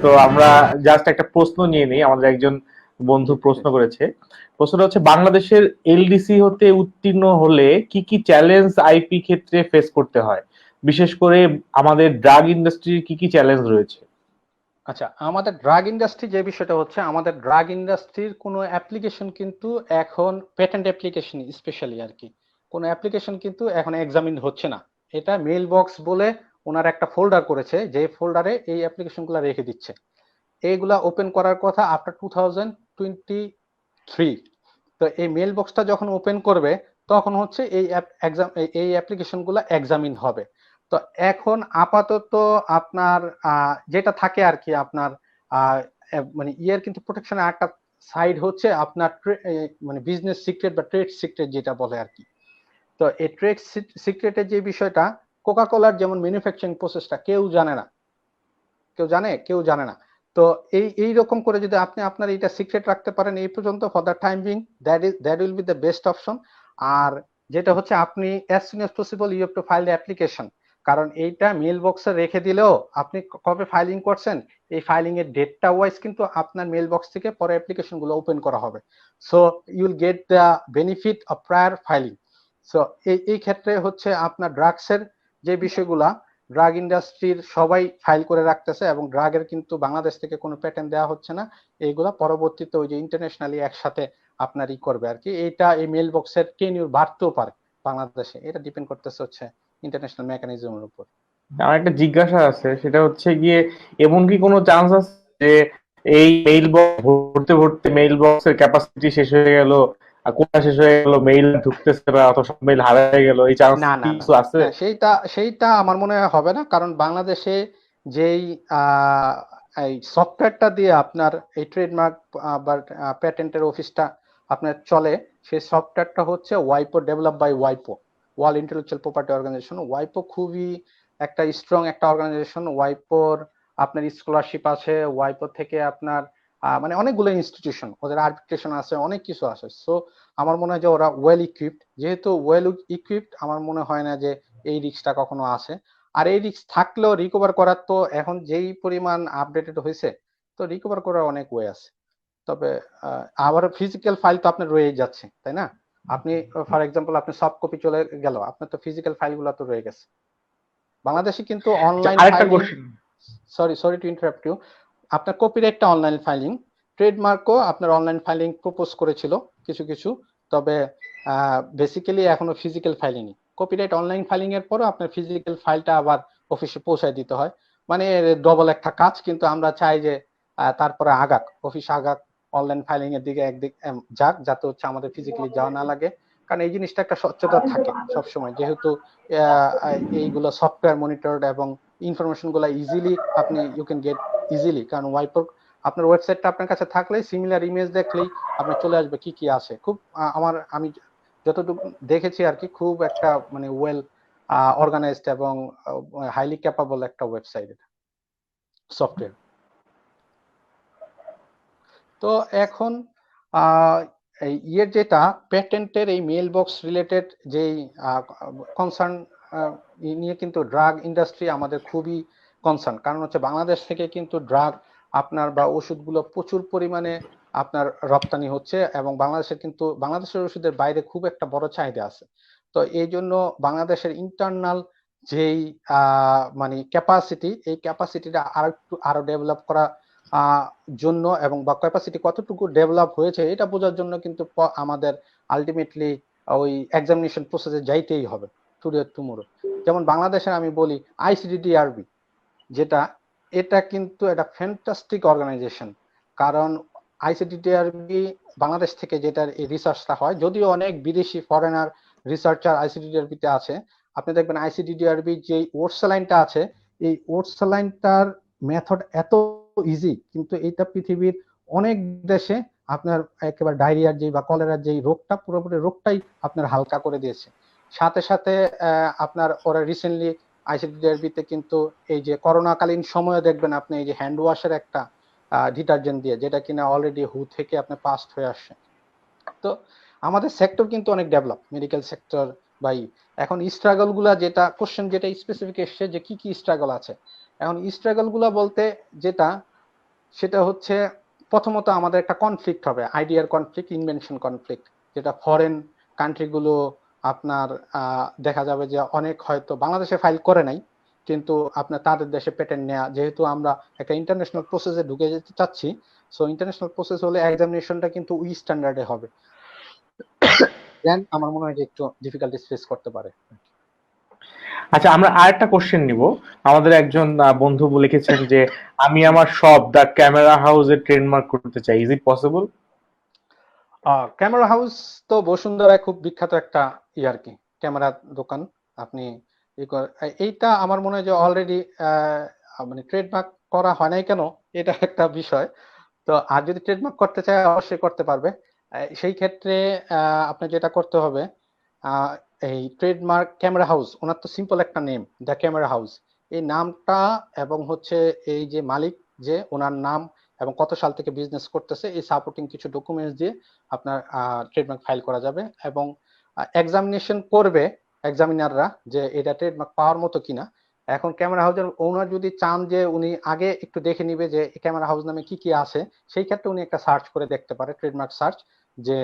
তো আমরা জাস্ট একটা প্রশ্ন নিয়ে নিই। আমাদের একজন বন্ধু প্রশ্ন করেছে। প্রশ্নটা হচ্ছে, বাংলাদেশের এলডিসি হতে উত্তীর্ণ হলে কি কি চ্যালেঞ্জ আইপি ক্ষেত্রে ফেস করতে হয়, বিশেষ করে আমাদের ড্রাগ ইন্ডাস্ট্রির কি কি চ্যালেঞ্জ রয়েছে? আচ্ছা, আমাদের ড্রাগ ইন্ডাস্ট্রি যে বিষয়টা হচ্ছে, আমাদের ড্রাগ ইন্ডাস্ট্রির কোনো অ্যাপ্লিকেশন কিন্তু এখন পেটেন্ট অ্যাপ্লিকেশন স্পেশালি আর কি, কোনো অ্যাপ্লিকেশন কিন্তু এখন এক্সামিন হচ্ছে না। এটা মেইল বক্স বলে ওনার একটা ফোল্ডার করেছে, যে ফোল্ডারে এই অ্যাপ্লিকেশনগুলো রেখে দিচ্ছে। এইগুলা ওপেন করার কথা আফটার 2023। তো এই মেইল বক্সটা যখন ওপেন করবে তখন হচ্ছে এই এই অ্যাপ্লিকেশনগুলো এক্সামিন হবে। তো এখন আপাতত আপনার যেটা থাকে আর কি, আপনার মানে ইয়ের কিন্তু প্রোটেকশনের একটা সাইড হচ্ছে আপনার মানে বিজনেস সিক্রেট বা ট্রেড সিক্রেট যেটা বলে আর কি। তো এই ট্রেড সিক্রেটের যে বিষয়টা, কোকা কোলার যেমন ম্যানুফ্যাকচারিং প্রসেসটা কেউ জানে না, কেউ জানে, কেউ জানে না। তো এই রকম করে যদি আপনি আপনার এটা সিক্রেট রাখতে পারেন এই পর্যন্ত, for the time being, that will be the best option. আর যেটা হচ্ছে, আপনি as soon as possible you have to file the application. কারণ এইটা মেল বক্সে রেখে দিলেও আপনি কবে ফাইলিং করছেন, এই ফাইলিং এর ডেটটা ওয়াইজ কিন্তু আপনার মেল বক্স থেকে পরে অ্যাপ্লিকেশন গুলো ওপেন করা হবে। So you will get the benefit of prior filing. So এই ক্ষেত্রে হচ্ছে আপনার ড্রাগসের যে বিষয়গুলা, ড্রাগ ইন্ডাস্ট্রির সবাই ফাইল করে রাখতেছে, এবং ড্রাগের কিন্তু বাংলাদেশ থেকে কোনো প্যাটেন্ট দেওয়া হচ্ছে না। এইগুলা পরবর্তীতে ওই যে ইন্টারন্যাশনালি একসাথে আপনার ই করবে আর কি। এইটা এই মেল বক্সের টেনিউর বাড়তেও পারে বাংলাদেশে, এটা ডিপেন্ড করতেছে হচ্ছে ইন্টারন্যাশনাল মেকানিজমের উপর। আমার একটা জিজ্ঞাসা আছে, সেটা হচ্ছে গিয়ে, এমন কি কোনো চান্স আছে যে এই মেইল বক্স ভরতে ভরতে মেইল বক্সের ক্যাপাসিটি শেষ হয়ে গেল, আর কোথা শেষ হয়ে গেল, মেইল ঢুকতেছে না, অথবা সব মেইল হারিয়ে গেল, এই চান্স না, কি না, না, কিছু আছে? না, সেইটা সেইটা আমার মনে হয় হবে না, কারণ বাংলাদেশে যেই আহ, এই সফটওয়্যারটা দিয়ে আপনার এই ট্রেডমার্ক বা প্যাটেন্টের অফিসটা আপনার চলে, সেই সফটওয়্যারটা হচ্ছে ওয়াইপো, develop by ওয়াইপো, world intellectual property organisation. ওয়াইপো খুবই একটা স্ট্রং একটা অর্গানাইজেশন। ওয়াইপোর আপনার স্কলারশিপ আছে, ওয়াইপো থেকে আপনার মানে অনেকগুলো ইনস্টিটিউশন, ওদের আর্বিট্রেশন আছে, অনেক কিছু আছে। সো আমার মনে হয় যে ওরা ওয়েল ইকুইপড, যেহেতু ওয়েল ইকুইপড, আমার মনে হয় না যে এই রিস্কটা কখনো আসে। আর এই রিস্ক থাকলেও রিকভার করার তো এখন যেই পরিমাণ আপডেটেড হয়েছে, তো রিকভার করার অনেক ওয়ে আছে। তবে আবার ফিজিক্যাল ফাইল তো আপনার রয়েই যাচ্ছে, তাই না? আপনি ফর এক্সাম্পল আপনি সফট কপি চলে গেল, আপনার তো ফিজিক্যাল ফাইলগুলো তো রয়ে গেছে। বাংলাদেশে কিন্তু আচ্ছা, অনলাইন আরেকটা filing, question. Sorry sorry to interrupt you, আপনার কপিরাইটটা অনলাইন ফাইলিং, ট্রেডমার্কও আপনার অনলাইন ফাইলিং প্রপোজ করেছিল কিছু কিছু। তবে বেসিক্যালি এখনো ফিজিক্যাল ফাইলিংই, কপিরাইট অনলাইন ফাইলিং এর পরও আপনার ফিজিক্যাল ফাইলটা আবার অফিসে পৌঁছায় দিতে হয়। মানে ডবল একটা কাজ, কিন্তু আমরা চাই যে তারপরে আগাক, অফিস আগাক, অনলাইন ফাইলিং এর দিকে একদিক যাক, যাতে হচ্ছে আমাদের ফিজিক্যালি যাওয়া না লাগে। কারণ এই জিনিসটা একটা স্বচ্ছতা থাকে সবসময়, যেহেতু এইগুলো সফটওয়্যার মনিটরড, এবং ইনফরমেশন গুলা ইজিলি আপনি ইউ ক্যান গেট ইজিলি। কারণ ওয়াইপর আপনার ওয়েবসাইটটা আপনার কাছে থাকলে সিমিলার ইমেজ দেখলেই আপনার চলে আসবে কি কি আছে। খুব আমি যতটুকু দেখেছি আর কি, খুব একটা মানে ওয়েল অর্গানাইজড এবং হাইলি ক্যাপাবল একটা ওয়েবসাইট, এটা সফটওয়্যার। তো এখন আহ, এই ইয়ের যেটা প্যাটেন্টের এই মেল বক্স রিলেটেড যেই কনসার্ন নিয়ে, কিন্তু ড্রাগ ইন্ডাস্ট্রি আমাদের খুবই কনসার্ন। কারণ হচ্ছে বাংলাদেশ থেকে কিন্তু ড্রাগ আপনার বা ওষুধগুলো প্রচুর পরিমাণে আপনার রপ্তানি হচ্ছে, এবং বাংলাদেশের ওষুধের বাইরে খুব একটা বড় চাহিদা আছে। তো এই জন্য বাংলাদেশের ইন্টারনাল যেই মানে ক্যাপাসিটি, এই ক্যাপাসিটিটা আরো ডেভেলপ করা আহ, জন্য, এবং বা ক্যাপাসিটি কতটুকু ডেভেলপ হয়েছে এটা বোঝার জন্য কিন্তু আমাদের আলটিমেটলি ওই এক্সামিনেশন প্রসেসে যাইতেই হবে, টুডে টুমোরো। যেমন বাংলাদেশের আমি বলি আইসিডিডিআরবি, যেটা এটা কিন্তু একটা ফ্যান্টাস্টিক অর্গানাইজেশন। কারণ আইসিডিডিআরবি বাংলাদেশ থেকে যেটার এই রিসার্চটা হয়, যদিও অনেক বিদেশি ফরেনার রিসার্চার আইসিডিডিআরবি তে আছে, আপনি দেখবেন আইসিডিডিআরবি যে ওটস স্যালাইনটা আছে, এই ওটস স্যালাইনটার মেথড এত ইজি, কিন্তু এটা পৃথিবীর অনেক দেশে আপনার একেবারে ডায়রিয়ার যে বা কলেরার যে রোগটা, পুরোপুরি রোগটাই আপনার হালকা করে দিয়েছে। সাথে সাথে আপনার ওরা রিসেন্টলি আইসিডিআরবিতে কিন্তু এই যে করোনাকালীন সময়ে দেখবেন আপনি এই যে হ্যান্ড ওয়াশের একটা ডিটারজেন্ট দিয়ে, যেটা কিনা অলরেডি হু থেকে আপনি পাস্ট হয়ে আসছে। তো আমাদের সেক্টর কিন্তু অনেক ডেভেলপ, মেডিকেল সেক্টর বাই। এখন স্ট্রাগল গুলা, যেটা কোশ্চেন যেটা স্পেসিফিক এসছে যে কি কি স্ট্রাগল আছে, এখন স্ট্রাগল গুলা বলতে যেটা সেটা হচ্ছে প্রথমত আমাদের একটা কনফ্লিক্ট হবে, আইডিয়ার কনফ্লিক্ট, ইনভেনশন কনফ্লিক্ট, যেটা ফরেন কান্ট্রিগুলো আপনার দেখা যাবে যে অনেক হয়তো বাংলাদেশে ফাইল করে নাই, কিন্তু আপনার তাদের দেশে পেটেন্ট নেওয়া, যেহেতু আমরা একটা ইন্টারন্যাশনাল প্রসেসে ঢুকে যেতে চাচ্ছি, সো ইন্টারন্যাশনাল প্রসেস হলে এক্সামিনেশনটা কিন্তু ওই স্ট্যান্ডার্ডে হবে, দেন আমার মনে হয় যে একটু ডিফিকাল্টিস ফেস করতে পারে। আচ্ছা, আমরা আরেকটা কোশ্চেন নিব। আমাদের একজন বন্ধু লিখেছেন যে আমি আমার শপ দ্য ক্যামেরা হাউসে ট্রেডমার্ক করতে চাই, is it possible? Camera house তো বসুন্ধরায় খুব বিখ্যাত একটা আর কি ক্যামেরা দোকান। আপনি এইটা আমার মনে হয় যে অলরেডি মানে ট্রেডমার্ক করা হয় নাই কেন, এটা একটা বিষয়। তো আর যদি ট্রেডমার্ক করতে চায় অবশ্যই করতে পারবে। সেই ক্ষেত্রে আপনার যেটা করতে হবে, আহ, এই ট্রেডমার্ক ক্যামেরা হাউস, ওনার তো সিম্পল একটা নেম, দ্য ক্যামেরা হাউস, এই নামটা এবং হচ্ছে এই যে মালিক, যে ওনার নাম এবং কত সাল থেকে বিজনেস করতেছে, এই সাপোর্টিং কিছু ডকুমেন্টস দিয়ে আপনার ট্রেডমার্ক ফাইল করা যাবে। এবং এক্সামিনেশন করবে এক্সামিনাররা যে এটা ট্রেডমার্ক পাওয়ার মতো কিনা। এখন ক্যামেরা হাউসের ওনার যদি চান যে উনি আগে একটু দেখে নিবে যে ক্যামেরা হাউস নামে কি কি আছে, সেই ক্ষেত্রে উনি একটা সার্চ করে দেখতে পারে, ট্রেডমার্ক সার্চ, যে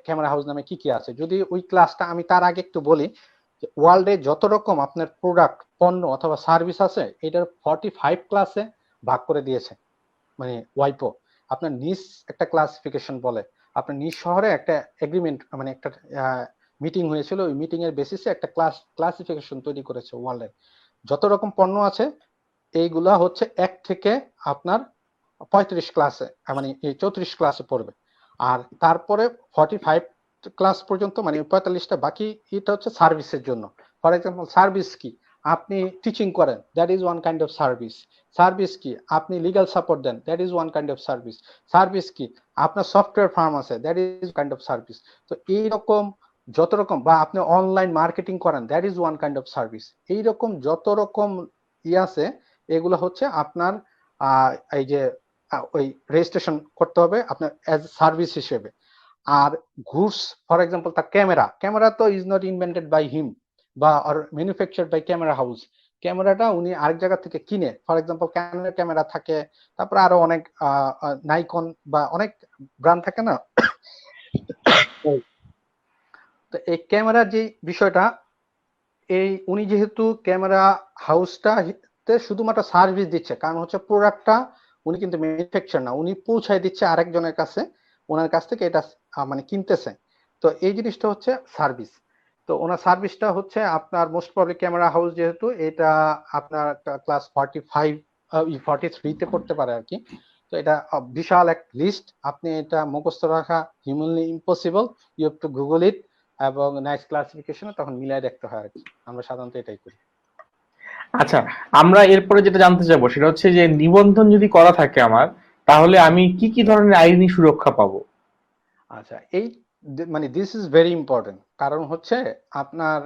ক্যামেরা হাউস নামে কি কি আছে। যদি ওই ক্লাসটা আমি তার আগে একটু বলি, ওয়ার্ল্ডে যত রকম আপনার প্রোডাক্ট, পণ্য অথবা সার্ভিস আছে, এটার 45 ক্লাসে ভাগ করে দিয়েছে, মানে ওয়াইপো। আপনার নিজ একটা ক্লাসিফিকেশন বলে, আপনার নিজ শহরে একটা এগ্রিমেন্ট, মানে একটা মিটিং হয়েছিল, ওই মিটিং এর বেসিসে একটা ক্লাসিফিকেশন তৈরি করেছে ওয়ার্ল্ডের যত রকম পণ্য আছে। এইগুলা হচ্ছে 1 থেকে আপনার 35 ক্লাসে, মানে এই 34 ক্লাসে পড়বে। আর তারপরে 45 ক্লাস পর্যন্ত, মানে 45টা বাকি, এটা হচ্ছে সার্ভিসের জন্য। ফর এক্সাম্পল, সার্ভিস কি? আপনি টিচিং করেন, that is one kind of service. Service কি? আপনি লিগাল সাপোর্ট দেন, that is one kind of service. Service কি? আপনার সফটওয়্যার ফার্ম আছে, that is kind of service. তো এইরকম যত রকম, বা আপনি অনলাইন মার্কেটিং করেন, that is one kind of service. এইরকম যত রকম আছে, এগুলো হচ্ছে আপনার এই যে ওই রেজিস্ট্রেশন করতে হবে আপনার অ্যাজ সার্ভিস হিসেবে। আর গুডস, ফর এক্সাম্পল তার ক্যামেরা, ক্যামেরা তো is not invented by him বা or manufactured by camera house. ক্যামেরাটা উনি আরেক জায়গা থেকে কিনে, ফর এক্সাম্পল ক্যানোনের ক্যামেরা থাকে, তারপরে আরো অনেক নাইকন বা অনেক ব্র্যান্ড থাকে না। তো এই ক্যামেরার যে বিষয়টা, এই উনি যেহেতু ক্যামেরা হাউসটা শুধুমাত্র সার্ভিস দিচ্ছে, কারণ হচ্ছে প্রোডাক্টটা উনি কিন্তু ম্যানুফ্যাকচার না, উনি পৌঁছায় দিচ্ছে আরেকজনের কাছে, ওনার কাছ থেকে এটা মানে কিনতেছে। তো এই জিনিসটা হচ্ছে সার্ভিস। তো ওনার সার্ভিসটা হচ্ছে আপনার মোস্ট প্রবলি ক্যামেরা হাউস যেহেতু এটা আপনার ক্লাস 45 43-তে পড়তে পারে আর কি। তো এটা বিশাল এক লিস্ট, আপনি এটা মুখস্থ রাখা humanly impossible, you have to Google it, এবং নেক্সট ক্লাসিফিকেশনে তখন মিলাই দেখতে হয় আর কি। আমরা সাধারণত এটাই করি। আচ্ছা, আমরা এরপরে যেটা জানতে চাবো সেটা হচ্ছে যে নিবন্ধন যদি করা থাকে আমার, তাহলে আমি কি কি ধরনের আইনি সুরক্ষা পাবো? আচ্ছা, এই মানে দিস ইজ ভেরি ইম্পর্টেন্ট, কারণ হচ্ছে আপনার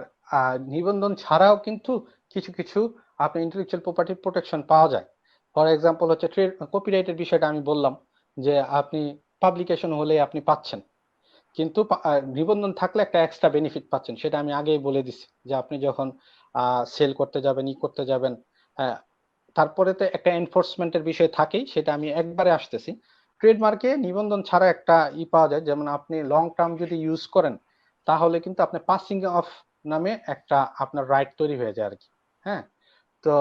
নিবন্ধন ছাড়াও কিন্তু কিছু কিছু আপনার ইন্টেলেকচুয়াল প্রপার্টি প্রোটেকশন পাওয়া যায়। ফর এক্সাম্পল হচ্ছে ট্রেড কপিরাইটের বিষয়টা আমি বললাম, যে আপনি পাবলিকেশন হলে আপনি পাচ্ছেন, কিন্তু নিবন্ধন থাকলে একটা এক্সট্রা বেনিফিট পাচ্ছেন, সেটা আমি আগেই বলে দিছি, যে আপনি যখন সেল করতে যাবেন, করতে যাবেন, তারপরে তো একটা এনফোর্সমেন্টের বিষয় থাকেই, সেটা আমি একবারে আসতেছি। ট্রেডমার্কে নিবন্ধন ছাড়া একটা পাওয়া যায়, যেমন আপনি লং টার্ম যদি ইউজ করেন, তাহলে কিন্তু আপনি পাসিং অফ নামে একটা আপনার রাইট তৈরি হয়ে যায় আর কি। হ্যাঁ, তো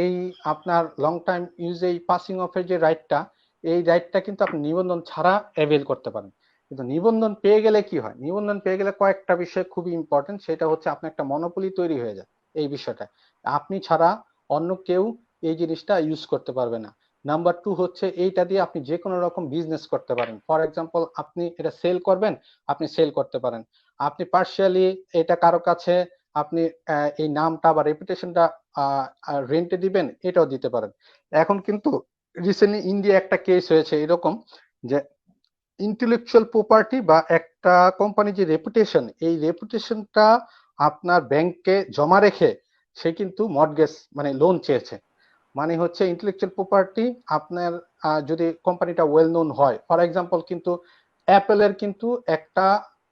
এই আপনার লং টাইম ইউজে এই পাসিং অফের যে রাইটটা, এই রাইটটা কিন্তু আপনি নিবন্ধন ছাড়া অ্যাভেল করতে পারেন। কিন্তু নিবন্ধন পেয়ে গেলে কি হয়? নিবন্ধন পেয়ে গেলে কয়েকটা বিষয় খুবই ইম্পর্টেন্ট, সেটা হচ্ছে আপনার একটা মনোপলি তৈরি হয়ে যায় এই বিষয়টা, আপনি ছাড়া অন্য কেউ এই জিনিসটা ইউজ করতে পারবে না। নাম্বার 2 হচ্ছে এইটা দিয়ে আপনি যে কোনো রকম বিজনেস করতে পারেন। ফর এক্সাম্পল, আপনি এটা সেল করবেন, আপনি সেল করতে পারেন। আপনি পার্শিয়ালি এটা কারো কাছে আপনি এই নামটা বা রেপুটেশনটা রেন্টে দিবেন, এটাও দিতে পারেন। এখন কিন্তু রিসেন্টলি ইন্ডিয়া একটা কেস হয়েছে এরকম, যে ইন্টেলেকচুয়াল প্রপার্টি বা একটা কোম্পানি যে রেপুটেশন, এই রেপুটেশনটা আপনার ব্যাংকে জমা রেখে সে কিন্তু মর্টগেজ মানে লোন চেয়েছে। মানে হচ্ছে ইন্টেলেকচুয়াল প্রপার্টি আপনার যদি কোম্পানিটা ওয়েল নোন হয়, ফর এক্সাম্পল কিন্তু অ্যাপেলের কিন্তু একটা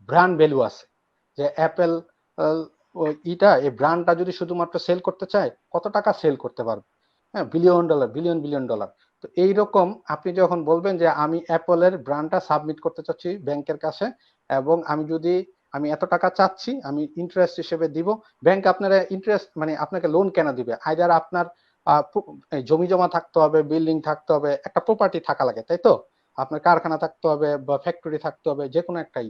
ব্র্যান্ড ভ্যালু আছে, যে অ্যাপেল ইটা এই ব্র্যান্ডটা যদি শুধুমাত্র সেল করতে চায়, কত টাকা সেল করতে পারবে? হ্যাঁ, billion dollar, billion billion dollar. তো এইরকম আপনি যখন বলবেন যে আমি অ্যাপলের ব্র্যান্ডটা সাবমিট করতে চাচ্ছি ব্যাংকের কাছে, এবং আমি এত টাকা চাচ্ছি, আমি ইন্টারেস্ট হিসেবে দিব, ব্যাংক আপনার ইন্টারেস্ট মানে আপনাকে লোন কেন দিবে? আইদার আপনার জমি জমা থাকতে হবে, বিল্ডিং থাকতে হবে, একটা প্রপার্টি থাকা লাগে, তাই তো? আপনার কারখানা থাকতে হবে বা ফ্যাক্টরি থাকতে হবে, যে কোনো একটাই।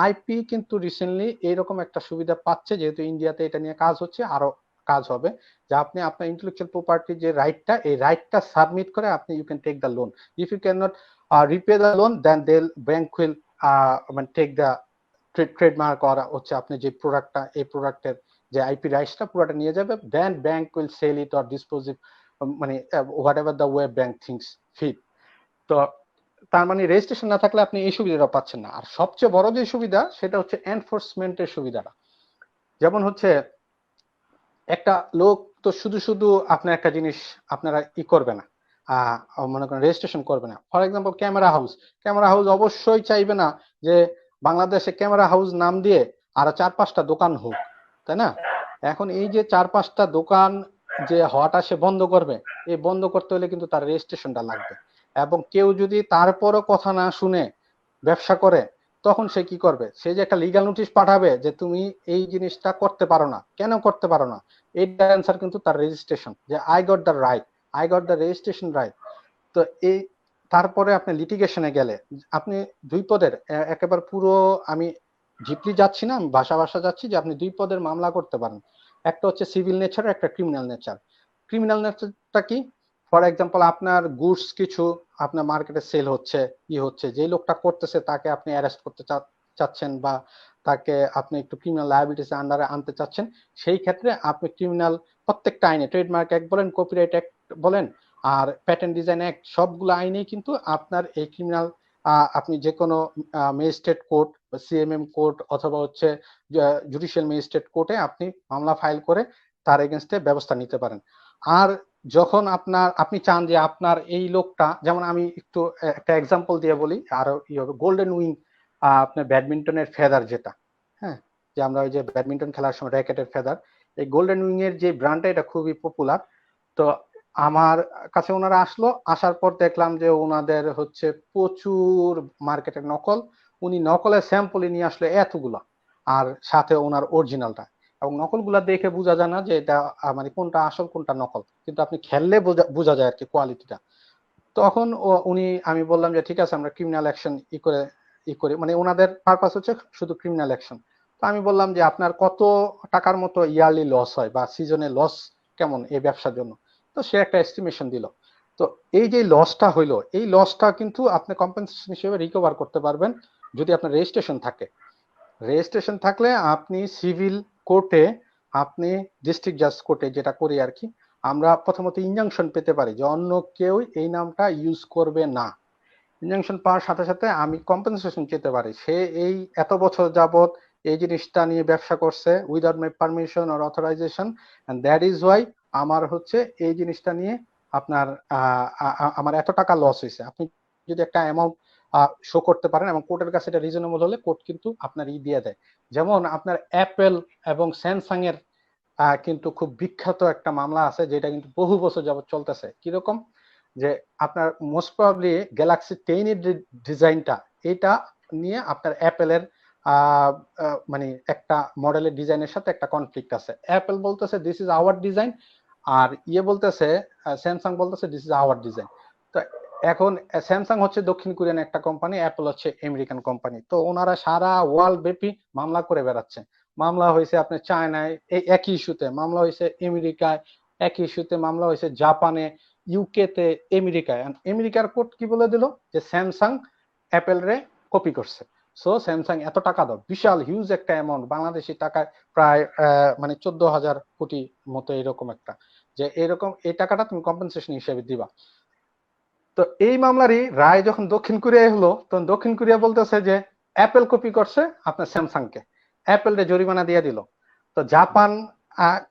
আইপি কিন্তু রিসেন্টলি এইরকম একটা সুবিধা পাচ্ছে, যেহেতু ইন্ডিয়াতে এটা নিয়ে কাজ হচ্ছে, আরো কাজ হবে, যে আপনি আপনার ইন্টেলেকচুয়াল প্রপার্টির যে রাইটটা, এই রাইটটা সাবমিট করে আপনি you can take the loan. If you can not repay the loan, then bank will মানে টেক দ্য ট্রেডমার্ক, আর হচ্ছে আপনি যে প্রোডাক্টটা, এই প্রোডাক্টের যে আইপি রাইটসটা পুরোটা নিয়ে যাবে, then bank will sell it or dispose it, মানে whatever the way bank thinks fit. তো তার মানে রেজিস্ট্রেশন না থাকলে আপনি এই সুবিধাটা পাচ্ছেন না। আর সবচেয়ে বড় যে সুবিধা, সেটা হচ্ছে এনফোর্সমেন্টের সুবিধাটা। যেমন হচ্ছে একটা লোক তো শুধু শুধু আপনার একটা জিনিস আপনারা করবে না, মনে করেন রেজিস্ট্রেশন করবে না। ফর এক্সাম্পল ক্যামেরা হাউস অবশ্যই চাইবে না যে বাংলাদেশে ক্যামেরা হাউস নাম দিয়ে আরো 4-5টা দোকান হোক, তাই না? এখন এই যে 4-5টা দোকান যে হওয়াটা সে বন্ধ করবে, এই বন্ধ করতে হলে কিন্তু তার রেজিস্ট্রেশনটা লাগবে। এবং কেউ যদি তারপরও কথা না শুনে ব্যবসা করে, তখন সে কি করবে? সে যে একটা লিগ্যাল নোটিশ পাঠাবে যে তুমি এই জিনিসটা করতে পারো না, কেন করতে পারো না? এইটার অ্যান্সার কিন্তু তার রেজিস্ট্রেশন, যে I got the registration right. তো এই তারপরে আপনি লিটিগেশনে গেলে আপনি দুই পদের একেবারে পুরো, আমি ডিপলি যাচ্ছি না, আমি ভাষা যাচ্ছি, যে আপনি দুই পদের মামলা করতে পারেন। একটা হচ্ছে সিভিল নেচার, একটা ক্রিমিনাল নেচার। ক্রিমিনাল নেচারটা কি? ফর এক্সাম্পল আপনার গুডস কিছু আপনার মার্কেটে সেল হচ্ছে, যে লোকটা করতেছে তাকে আপনি অ্যারেস্ট করতে চাচ্ছেন, বা তাকে আপনি একটু ক্রিমিনাল লায়াবিলিটিস আন্ডারে আনতে চাচ্ছেন। সেই ক্ষেত্রে আপনি ক্রিমিনাল প্রত্যেকটা আইনে, ট্রেডমার্ক অ্যাক্ট বলেন, কপিরাইট অ্যাক্ট বলেন, আর প্যাটেন্ট ডিজাইন অ্যাক্ট, সবগুলো আইনেই কিন্তু আপনার এই ক্রিমিনাল, আপনি যে কোনো ম্যাজিস্ট্রেট কোর্ট, সিএমএম কোর্ট, অথবা হচ্ছে জুডিশিয়াল ম্যাজিস্ট্রেট কোর্টে আপনি মামলা ফাইল করে তার এগেনস্টে ব্যবস্থা নিতে পারেন। আর যখন আপনি চান যে আপনার এই লোকটা, যেমন আমি একটু একটা এক্সাম্পল দিয়ে বলি, আরো হবে গোল্ডেন উইং, আপনার ব্যাডমিন্টনের ফেদার যেটা, হ্যাঁ, যে আমরা ওই যে ব্যাডমিন্টন খেলার সময় র্যাকেটের ফেদার, এই গোল্ডেন উইং এর যে ব্র্যান্ডটা, এটা খুবই পপুলার। তো আমার কাছে ওনারা আসলো, আসার পর দেখলাম যে ওনাদের হচ্ছে প্রচুর মার্কেটের নকল। উনি নকলের স্যাম্পল নিয়ে আসলে এতগুলা, আর সাথে ওনার অরিজিনালটা। এবং নকলগুলা দেখে বোঝা যায় না যে এটা মানে কোনটা আসল কোনটা নকল, কিন্তু আপনি খেললে বোঝা যায় আর কি কোয়ালিটিটা। তখন আমি বললাম যে ঠিক আছে, আমরা ক্রিমিনাল অ্যাকশন ই করি, মানে ওনাদের পারপাস হচ্ছে শুধু ক্রিমিনাল অ্যাকশন। তো আমি বললাম যে আপনার কত টাকার মতো ইয়ারলি লস হয়, বা সিজনে লস কেমন এই ব্যবসার জন্য? তো সে একটা এস্টিমেশন দিল। তো এই যে লসটা হইলো, এই লসটা কিন্তু আপনি কম্পেনসেশন হিসেবে রিকভার করতে পারবেন যদি আপনার রেজিস্ট্রেশন থাকে। রেজিস্ট্রেশন থাকলে আপনি সিভিল কোর্টে, আপনি ডিস্ট্রিক্ট জাজ কোর্টে যেটা করি আর কি, আমরা প্রথমত ইনজাংশন পেতে পারি যে অন্য কেউ এই নামটা ইউজ করবে না। ইনজাংশন পাওয়ার সাথে সাথে আমি কম্পেনসেশন পেতে পারি, সে এই এত বছর যাবত এই জিনিসটা নিয়ে ব্যবসা করছে without my permission or authorization, and that is why আমার হচ্ছে এই জিনিসটা নিয়ে আপনার আমার এত টাকা লস হয়েছে। আপনি যদি একটা অ্যামাউন্ট শো করতে পারেন, এবং কোর্টের কাছে এটা রিজনেবল হলে কোর্ট কিন্তু আপনার দিয়ে দেয়। যেমন আপনার অ্যাপেল এবং স্যামসাং এর কিন্তু খুব বিখ্যাত একটা মামলা আছে, যেটা কিন্তু বহু বছর যাবত চলতেছে। কিরকম? যে আপনার মোস্ট প্রবাবলি গ্যালাক্সি 10 এর ডিজাইনটা, এটা নিয়ে আপনার অ্যাপেলের মানে একটা মডেলের ডিজাইনের সাথে একটা কনফ্লিক্ট আছে। অ্যাপেল বলতেছে দিস ইজ আওয়ার ডিজাইন, আর বলতেছে স্যামসাং বলতেছে দিস ইজ আওয়ার ডিজাইন। তো এখন স্যামসাং হচ্ছে দক্ষিণ কোরিয়ান একটা কোম্পানি, অ্যাপল হচ্ছে আমেরিকান কোম্পানি। তো ওনারা সারা ওয়ার্ল্ড ব্যাপী মামলা করে বেড়াচ্ছে। মামলা হয়েছে আপনার চায়নায়, এই একই ইস্যুতে মামলা হয়েছে আমেরিকায়, একই ইস্যুতে মামলা হয়েছে জাপানে, ইউকে তে, আমেরিকায়। আমেরিকার কোর্ট কি বলে দিল? যে স্যামসাং অ্যাপেল রে কপি করছে, সো স্যামসাং এত টাকা দাও। বিশাল হিউজ একটা অ্যামাউন্ট, বাংলাদেশি টাকায় প্রায় মানে 14,000 কোটি মতো এরকম একটা, যে এরকম এই টাকাটা তুমি কম্পেনসেশন হিসেবে দিবা। তো এই মামলারই রায় যখন দক্ষিণ কোরিয়ায় হলো, তখন দক্ষিণ কোরিয়া বলতেছে যে অ্যাপেল কপি করছে আপনার স্যামসাংকে, অ্যাপেল রে জরিমানা দিয়ে দিল। তো জাপান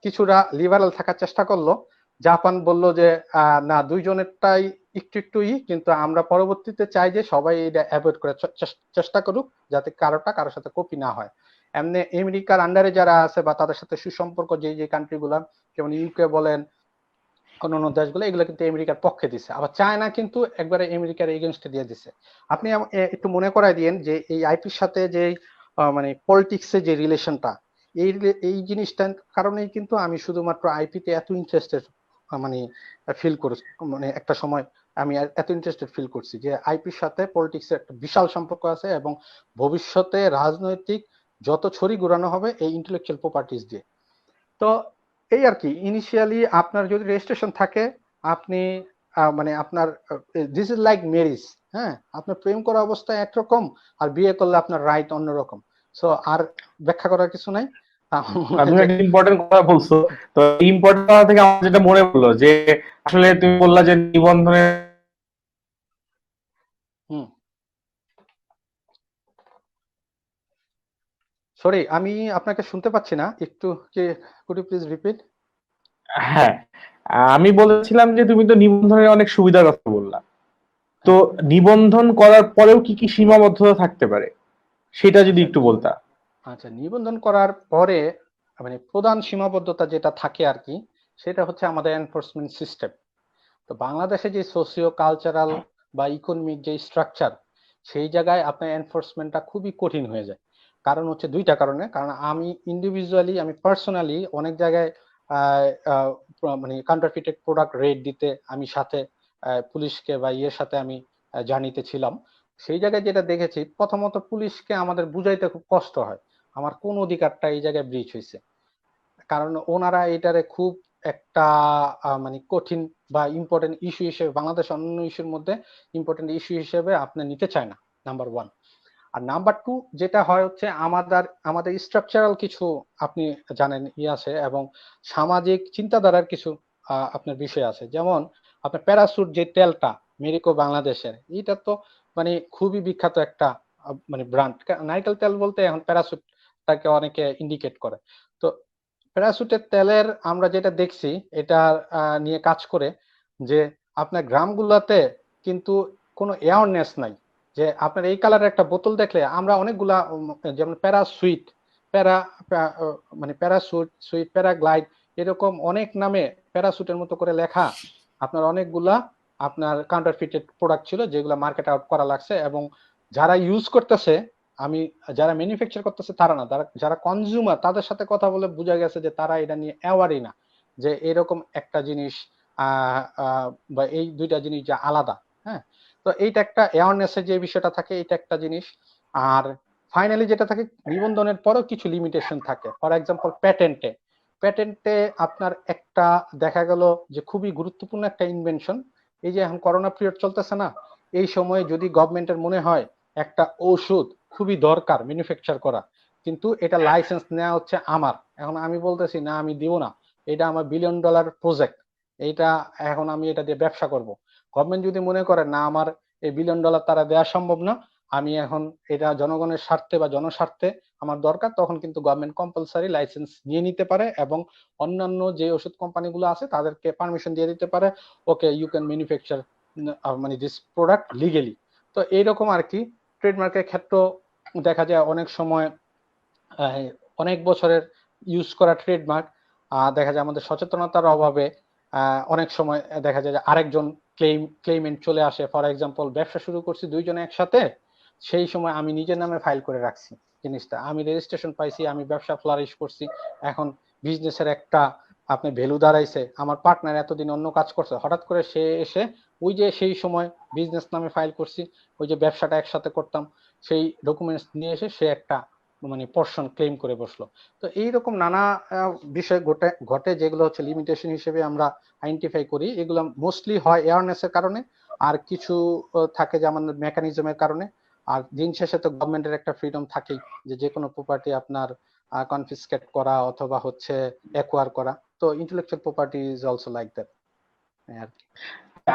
কিছুটা লিবারাল থাকার চেষ্টা করলো। জাপান বলল যে না, দুইজনেরটাই একটু একটুই, কিন্তু আমরা পরবর্তীতে চাই যে সবাই এটা অ্যাভয়েড করে চেষ্টা করুক, যাতে কারোর সাথে কপি না হয়। এমনি আমেরিকার আন্ডারে যারা আছে বা তাদের সাথে সুসম্পর্ক যে যে কান্ট্রি গুলা, যেমন ইউকে বলেন, অন্যান্য দেশগুলো এগুলো কিন্তু আমেরিকার পক্ষে দিছে, আবার চায়না কিন্তু একবারে আমেরিকার এগেনস্টে দিয়ে দিছে। আপনি একটু মনে করাই দিয়েন যে এই আইপির সাথে যে মানে পলিটিক্সের যে রিলেশনটা, এই জিনিসটার কারণেই কিন্তু আমি শুধুমাত্র আইপিতে এত ইন্টারেস্টেড মানে ফিল করি, মানে একটা সময় আমি এত ইন্টারেস্টেড ফিল করছি যে আইপির সাথে পলিটিক্সের একটা বিশাল সম্পর্ক আছে, এবং ভবিষ্যতে রাজনৈতিক যত ছড়ি ঘুরানো হবে এই ইন্টেলেকচুয়াল প্রপার্টিজ দিয়ে। তো এই আর কি, ইনিশিয়ালি আপনার যদি রেজিস্ট্রেশন থাকে, আপনি মানে আপনার দিস ইজ লাইক ম্যারেজ, হ্যাঁ, আপনার প্রেম করা অবস্থায় একরকম, আর বিয়ে করলে আপনার রাইট অন্যরকম। সো আর ব্যাখ্যা করার কিছু নাই। তুমি একটা ইম্পর্টেন্ট কথা বলছো, তো ইম্পর্টেন্ট কথা থেকে আমার যেটা মনে পড়লো যে আসলে তুমি বললা যে নিবন্ধনের হুম, সরি আমি আপনাকে শুনতে পাচ্ছি না, একটু কি কুড ইউ প্লিজ রিপিট? হ্যাঁ, আমি বলেছিলাম যে তুমি তো নিবন্ধনের অনেক সুবিধার কথা বললা, তো হ্যাঁ, নিবন্ধন করার পরেও কি কি সীমাবদ্ধতা থাকতে পারে সেটা যদি আচ্ছা একটু বলতা। আচ্ছা, নিবন্ধন করার পরে মানে প্রধান সীমাবদ্ধতা যেটা থাকে আর কি, সেটা হচ্ছে আমাদের এনফোর্সমেন্ট সিস্টেম। তো বাংলাদেশে যে সোশিও কালচারাল বা ইকোনমিক যে স্ট্রাকচার, সেই জায়গায় আপনার এনফোর্সমেন্টটা খুবই কঠিন হয়ে যায়। কারণ হচ্ছে দুইটা কারণে, কারণ আমি ইন্ডিভিজুয়ালি আমি পার্সোনালি অনেক জায়গায় আহ, আহ, মানে কাউন্টারফিটেড প্রোডাক্ট রেট দিতে আমি সাথে পুলিশকে বা ইয়ের সাথে আমি জার্নিতে ছিলাম। সেই জায়গায় যেটা দেখেছি, প্রথমত পুলিশকে আমাদের বুঝাইতে খুব কষ্ট হয় আমার কোন অধিকারটা এই জায়গায় ব্রিচ হয়েছে, কারণ ওনারা এটারে খুব একটা মানে কঠিন বা ইম্পর্টেন্ট ইস্যু হিসেবে, বাংলাদেশ অন্যান্য ইস্যুর মধ্যে ইম্পর্টেন্ট ইস্যু হিসেবে আপনি নিতে চায় না, নাম্বার ওয়ান। আর নাম্বার টু যেটা হয় হচ্ছে, আমাদের আমাদের স্ট্রাকচারাল কিছু আপনি জানেন আছে, এবং সামাজিক চিন্তাধারার কিছু আপনার বিষয় আছে। যেমন আপনার প্যারাসুট যে তেলটা, মেরিকো বাংলাদেশের, এটা তো মানে খুবই বিখ্যাত একটা মানে ব্র্যান্ড। নারকেল তেল বলতে এখন প্যারাসুটটাকে অনেকে ইন্ডিকেট করে। তো প্যারাসুটের তেলের আমরা যেটা দেখছি, এটা নিয়ে কাজ করে যে আপনার গ্রামগুলোতে কিন্তু কোনো অ্যাওয়ারনেস নাই, যে আপনার এই কালারের একটা বোতল দেখলে আমরা অনেকগুলা যেমন প্যারাসুইট, প্যারা মানে প্যারাসুট সুইট, প্যারাগ্লাইড, এরকম অনেক নামে প্যারাসুটের মতো করে লেখা আপনার অনেকগুলা আপনার কাউন্টারফিটেড প্রোডাক্ট ছিল, যেগুলো মার্কেট আউট করা লাগছে। এবং যারা ইউজ করতেছে, আমি যারা ম্যানুফ্যাকচার করতেছে তারা না, যারা কনজিউমার, তাদের সাথে কথা বলে বোঝা গেছে যে তারা এটা নিয়ে অ্যাওয়ারই না, যে এরকম একটা জিনিস বা এই দুইটা জিনিস যে আলাদা। হ্যাঁ, তো এইটা একটা অ্যাওয়ারনেসের যে বিষয়টা থাকে, এটা একটা জিনিস। আর ফাইনালি যেটা থাকে, নিবন্ধনের পরেও কিছু লিমিটেশন থাকে। ফর এক্সাম্পল প্যাটেন্টে, আপনার একটা দেখা গেল যে খুবই গুরুত্বপূর্ণ একটা ইনভেনশন, এই যে এখন করোনা পিরিয়ড চলতেছে না, এই সময়ে যদি গভর্নমেন্টের মনে হয় একটা ঔষধ খুবই দরকার ম্যানুফ্যাকচার করা, কিন্তু এটা লাইসেন্স নেওয়া হচ্ছে আমার, এখন আমি বলতেছি না আমি দিব না, এটা আমার বিলিয়ন ডলার প্রজেক্ট, এইটা এখন আমি এটা দিয়ে ব্যবসা করব। গভর্নমেন্ট যদি মনে করে না আমার এই বিলিয়ন ডলার তারা দেওয়া সম্ভব না, আমি এখন এটা জনগণের স্বার্থে বা জনস্বার্থে আমার দরকার, তখন কিন্তু গভর্নমেন্ট কম্পালসারি লাইসেন্স নিয়ে নিতে পারে, এবং অন্যান্য যে ওষুধ কোম্পানিগুলো আছে তাদেরকে পারমিশন দিয়ে দিতে পারে, ওকে ইউ ক্যান ম্যানুফ্যাকচার মানে দিস প্রোডাক্ট লিগেলি। তো এইরকম আর কি। ট্রেডমার্কের ক্ষেত্রে দেখা যায় অনেক সময় আহ, অনেক বছরের ইউজ করা ট্রেডমার্ক দেখা যায় আমাদের সচেতনতার অভাবে অনেক সময় দেখা যায় যে আরেকজন ক্লেইমেন্ট চলে আসে। ফর এক্সাম্পল, ব্যবসা শুরু করছি দুইজনে একসাথে, সেই সময় আমি নিজের নামে ফাইল করে রাখছি জিনিসটা, আমি রেজিস্ট্রেশন পাইছি, আমি ব্যবসা ফ্লারিশ করছি, এখন বিজনেসের একটা আপনি ভ্যালু দাঁড়াইছে, আমার পার্টনার এতদিন অন্য কাজ করছে, হঠাৎ করে সে এসে ওই যে সেই সময় বিজনেস নামে ফাইল করছি, ওই যে ব্যবসাটা একসাথে করতাম, সেই ডকুমেন্টস নিয়ে এসে সে একটা মানে পোর্শন ক্লেম করে বসলো। তো এইরকম নানা বিষয় ঘটে ঘটে, যেগুলো হচ্ছে লিমিটেশন হিসেবে আমরা আইডেন্টিফাই করি। এগুলো মোস্টলি হয় অ্যাওয়ারনেসের কারণে, আর কিছু থাকে যে আমাদের মেকানিজমের কারণে। আর দিন শেষে তো গভর্নমেন্টের একটা ফ্রিডম থাকেই, যে যে কোনো প্রপার্টি আপনার কনফিসকেট করা অথবা হচ্ছে অ্যাকোয়ার করা। তো intellectual property is also like that আর কি।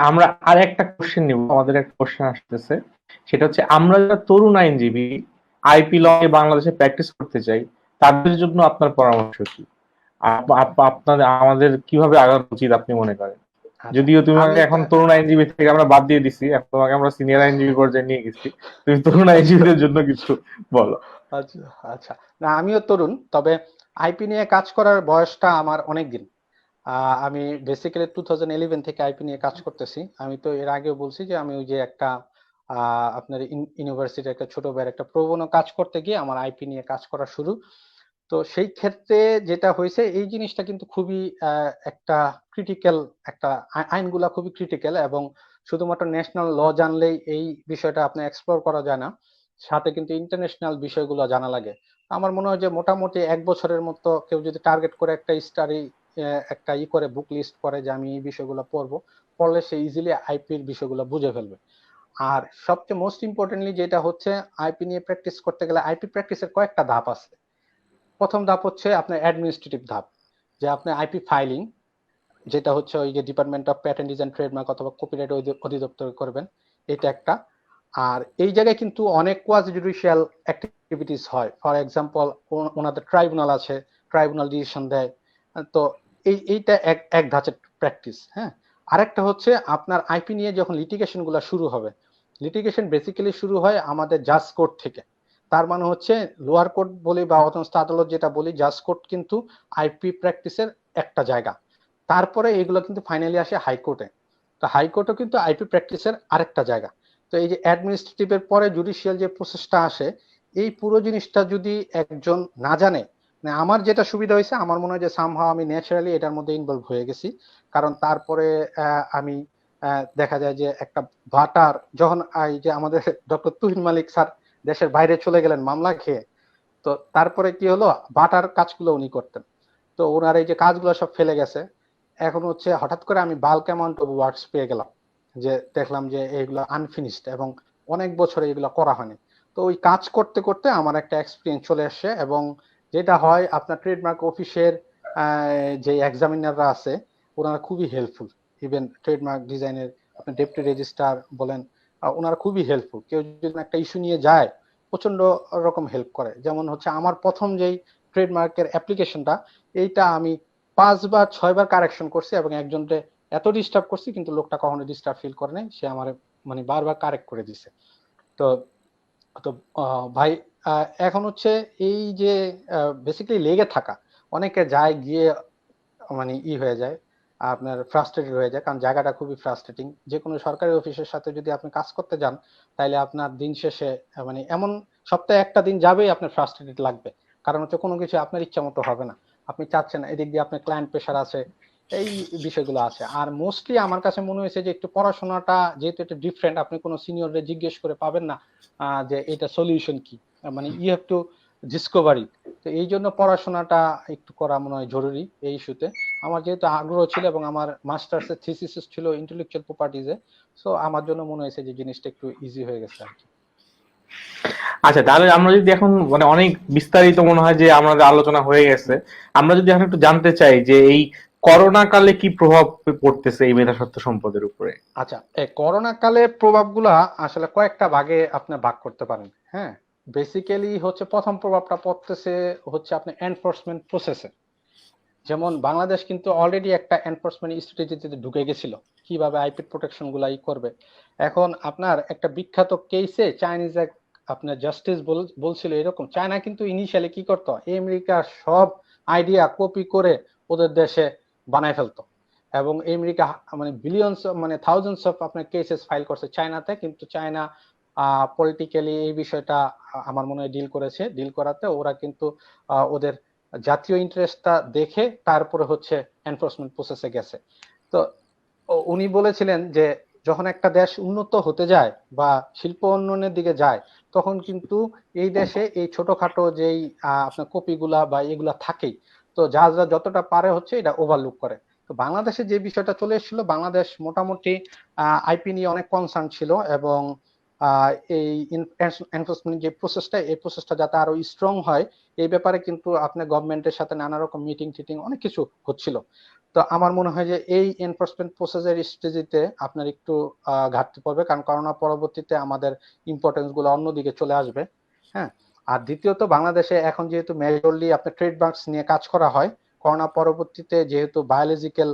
আমরা আর একটা কোশ্চেন নিব, আমাদের একটা কোশ্চেন আসতেছে, সেটা হচ্ছে আমরা যারা তরুণ আইনজীবী আইপি ল হুম, এ বাংলাদেশে প্র্যাকটিস করতে চাই, তাদের জন্য আপনার পরামর্শ কি? আপনাদের আমাদের কিভাবে আগানো উচিত আপনি মনে করেন? আচ্ছা যদিও তুমি আমি আমাকে এখন তরুণ আইনজীবী থেকে আমরা বাদ দিয়ে দিছি, এখন তোমাকে আমরা সিনিয়র আইনজীবী পর্যায়ে নিয়ে গেছি, তুমি তরুণ আইনজীবীদের জন্য কিছু বলো। আচ্ছা আচ্ছা, না আমিও তরুণ, তবে আইপি নিয়ে কাজ করার বয়সটা আমার অনেক দিন। আমি বেসিক্যালি 2011 থেকে আইপি নিয়ে কাজ করতেছি। আমি তো এর আগেও বলছি যে আমি ওই যে একটা আপনার ইউনিভার্সিটির একটা ছোট ভাইয়ের একটা প্রবন্ধ কাজ করতে গিয়ে আমার আইপি নিয়ে কাজ করা শুরু। তো সেই ক্ষেত্রে যেটা হয়েছে এই জিনিসটা কিন্তু খুবই একটা ক্রিটিক্যাল, একটা আইনগুলা খুবই ক্রিটিক্যাল, এবং শুধুমাত্র ন্যাশনাল ল জানলেই এই বিষয়টা আপনি এক্সপ্লোর করা যায় না, সাথে কিন্তু ইন্টারন্যাশনাল বিষয়গুলো জানা লাগে। আমার মনে হয় যে মোটামুটি 1 বছরের মতো কেউ যদি টার্গেট করে একটা স্টাডি, একটা করে বুক লিস্ট করে যে আমি এই বিষয়গুলো পড়বো, পড়লে সে ইজিলি আইপির বিষয়গুলো বুঝে ফেলবে। আর সবচেয়ে মোস্ট ইম্পর্টেন্টলি যেটা হচ্ছে, আইপি নিয়ে প্র্যাকটিস করতে গেলে আইপি প্র্যাকটিসের কয়েকটা ধাপ আছে। প্রথম ধাপ হচ্ছে আপনার অ্যাডমিনিস্ট্রেটিভ ধাপ, যে আপনি আইপি ফাইলিং, যেটা হচ্ছে ওই যে department of patent design trademark অথবা কপিরাইট অধিদপ্তর করবেন, এটা একটা। আর এই জায়গায় কিন্তু অনেক কোয়াজ জুডিশিয়াল অ্যাক্টিভিটিস হয়। ফর এক্সাম্পল, ওনাদের ট্রাইব্যুনাল আছে, ট্রাইব্যুনাল ডিসিশন দেয়। তো এইটা এক এক ধাঁচের প্র্যাকটিস। হ্যাঁ, আরেকটা হচ্ছে আপনার আইপি নিয়ে যখন লিটিগেশন গুলা শুরু হবে, লিটিগেশন বেসিক্যালি শুরু হয় আমাদের জাজ কোর্ট থেকে। তার মানে হচ্ছে লোয়ার কোর্ট বলি বা অধস্তন আদালত যেটা বলি, জাজ কোর্ট কিন্তু আইপি প্র্যাকটিসের একটা জায়গা। তারপরে এগুলো কিন্তু ফাইনালি আসে হাইকোর্টে। তো হাইকোর্টও কিন্তু আইপি প্র্যাকটিসের আরেকটা জায়গা। তো এই যে অ্যাডমিনিস্ট্রেটিভের পরে জুডিশিয়াল যে প্রসেসটা আসে, এই পুরো জিনিসটা যদি একজন না জানে, মানে আমার যেটা সুবিধা হয়েছে, আমার মনে হয় যে সামহাও আমি ন্যাচারালি এটার মধ্যে ইনভলভ হয়ে গেছি। কারণ তারপরে আমি দেখা যায় যে একটা ভাটার যখন এই যে আমাদের ডক্টর তুহিন মালিক স্যার দেশের বাইরে চলে গেলেন মামলা খেয়ে, তো তারপরে কি হলো, বাটার কাজগুলো উনি করতেন। তো ওনার এই যে কাজগুলো সব ফেলে গেছে। এখন হচ্ছে হঠাৎ করে আমি বাল্ক অ্যামাউন্ট অফ ওয়ার্কস পেয়ে গেলাম, যে দেখলাম যে এগুলো আনফিনিশড এবং অনেক বছরে এগুলো করা হয়নি। তো ওই কাজ করতে করতে আমার একটা এক্সপিরিয়েন্স চলে আসছে। এবং যেটা হয়, আপনার ট্রেডমার্ক অফিসের যে এক্সামিনাররা আছে, ওনারা খুবই হেল্পফুল। ইভেন ট্রেডমার্ক ডিজাইনের আপনার ডেপুটি রেজিস্ট্রার বলেন, ওনারা খুবই হেল্পফুল। কেউ যদি একটা ইস্যু নিয়ে যায়, প্রচন্ড রকম হেল্প করে। যেমন হচ্ছে আমার প্রথম যেই ট্রেডমার্কের অ্যাপ্লিকেশনটা, এইটা আমি 5 বা 6 বার কারেকশন করছি, এবং একজনকে এত ডিস্টার্ব করছি কিন্তু লোকটা কখনো ডিস্টার্ব ফিল করে নাই, সে আমার মানে বারবার কারেক্ট করে দিছে। তো তো ভাই, এখন হচ্ছে এই যে বেসিক্যালি লেগে থাকা, অনেকে যায় গিয়ে মানে হয়ে যায়, আপনার ফ্রাস্ট্রেটেড হয়ে যায়, কারণ জায়গাটা খুবই ফ্রাস্ট্রেটিং। যে কোনো সরকারি অফিসের সাথে যদি আপনি কাজ করতে যান, তাহলে আপনার দিন শেষে মানে এমন সপ্তাহে একটা দিন যাবেই আপনার ফ্রাস্ট্রেটেড লাগবে। কারণ হচ্ছে কোনো কিছু আপনার ইচ্ছা মতো হবে না, আপনি চাচ্ছেন, এদিক দিয়ে আপনার ক্লায়েন্ট প্রেশার আছে, এই বিষয়গুলো আছে। আর মোস্টলি আমার কাছে মনে হয়েছে যে একটু পড়াশোনাটা যেহেতু একটু ডিফারেন্ট, আপনি কোনো সিনিয়রদের জিজ্ঞেস করে পাবেন না যে এটা সলিউশন কি, মানে ইউ হ্যাভ টু ডিসকভারি। তো এই জন্য পড়াশোনাটা একটু করা মনে হয় জরুরি এই ইস্যুতে। আমার যেহেতু আগ্রহ ছিল এবং আমার মাস্টার্সের থিসিস ছিল ইন্টেলেকচুয়াল প্রপার্টিজে, সো আমার জন্য মনে হয়েছে যে জিনিসটা একটু ইজি হয়ে গেছে আর কি। আচ্ছা, তাহলে আমরা যদি এখন মানে অনেক বিস্তারিত মনে হয় যে আমাদের আলোচনা হয়ে গেছে, আমরা যদি এখন একটু জানতে চাই যে এই করোনা কালে কি প্রভাব পড়তেছে এই মেধাস্বত্ব সম্পদের উপরে। আচ্ছা, এই করোনা কালে প্রভাবগুলা আসলে কয়েকটা ভাগে আপনি ভাগ করতে পারেন। হ্যাঁ, বেসিক্যালি হচ্ছে প্রথম প্রভাবটা পড়তেছে হচ্ছে আপনি এনফোর্সমেন্ট প্রসেসে। যেমন বাংলাদেশ কিন্তু অলরেডি একটা এনফোর্সমেন্ট স্ট্র্যাটেজিতে ঢুকে গেছিল, কিভাবে আইপি প্রোটেকশন গুলা করবে। এখন আপনার একটা বিখ্যাত কেসে চাইনিজ এক আপনার জাস্টিস বলছিল এরকম, চায়না কিন্তু ইনিশিয়ালি কি করতো, আমেরিকার সব আইডিয়া কপি করে ওদের দেশে বানায় ফেলতো। এবং আমেরিকা মানে বিলিয়নস মানে থাউজেন্ডস অফ আপনার কেসেস ফাইল করছে চায়নাতে, কিন্তু চায়না পলিটিক্যালি এই বিষয়টা আমার মনে হয় ডিল করেছে। ডিল করাতে ওরা কিন্তু ওদের জাতীয় ইন্টারেস্টটা দেখে তারপরে হচ্ছে এনফোর্সমেন্ট প্রসেসে গেছে। তো উনি বলেছিলেন যে যখন একটা দেশ উন্নত হতে যায় বা শিল্প উন্নয়নের দিকে যায়, তখন কিন্তু এই দেশে এই ছোটখাটো যেই আপনার কপিগুলা বা এগুলা থাকেই। তো যা যা যতটা পারে হচ্ছে এটা ওভারলুক করে। তো বাংলাদেশে যে বিষয়টা চলে এসেছিল, বাংলাদেশ মোটামুটি আইপি নিয়ে অনেক কনসার্ন ছিল, এবং এই এনফোর্সমেন্ট যে প্রসেসটা, এই প্রসেসটা যাতে আরো স্ট্রং হয়, এই ব্যাপারে কিন্তু আপনার গভর্নমেন্টের সাথে নানা রকম মিটিং টিটিং অনেক কিছু হচ্ছিল। তো আমার মনে হয় যে এই এনফোর্সমেন্ট প্রসেসের স্টেজিতে আপনার একটু ঘাটতি পড়বে, কারণ করোনা পরবর্তীতে আমাদের ইম্পর্টেন্স গুলো অন্যদিকে চলে আসবে। হ্যাঁ, আর দ্বিতীয়ত বাংলাদেশে এখন যেহেতু মেজরলি আপনার ট্রেডমার্কস নিয়ে কাজ করা হয়, করোনা পরবর্তীতে যেহেতু বায়োলজিক্যাল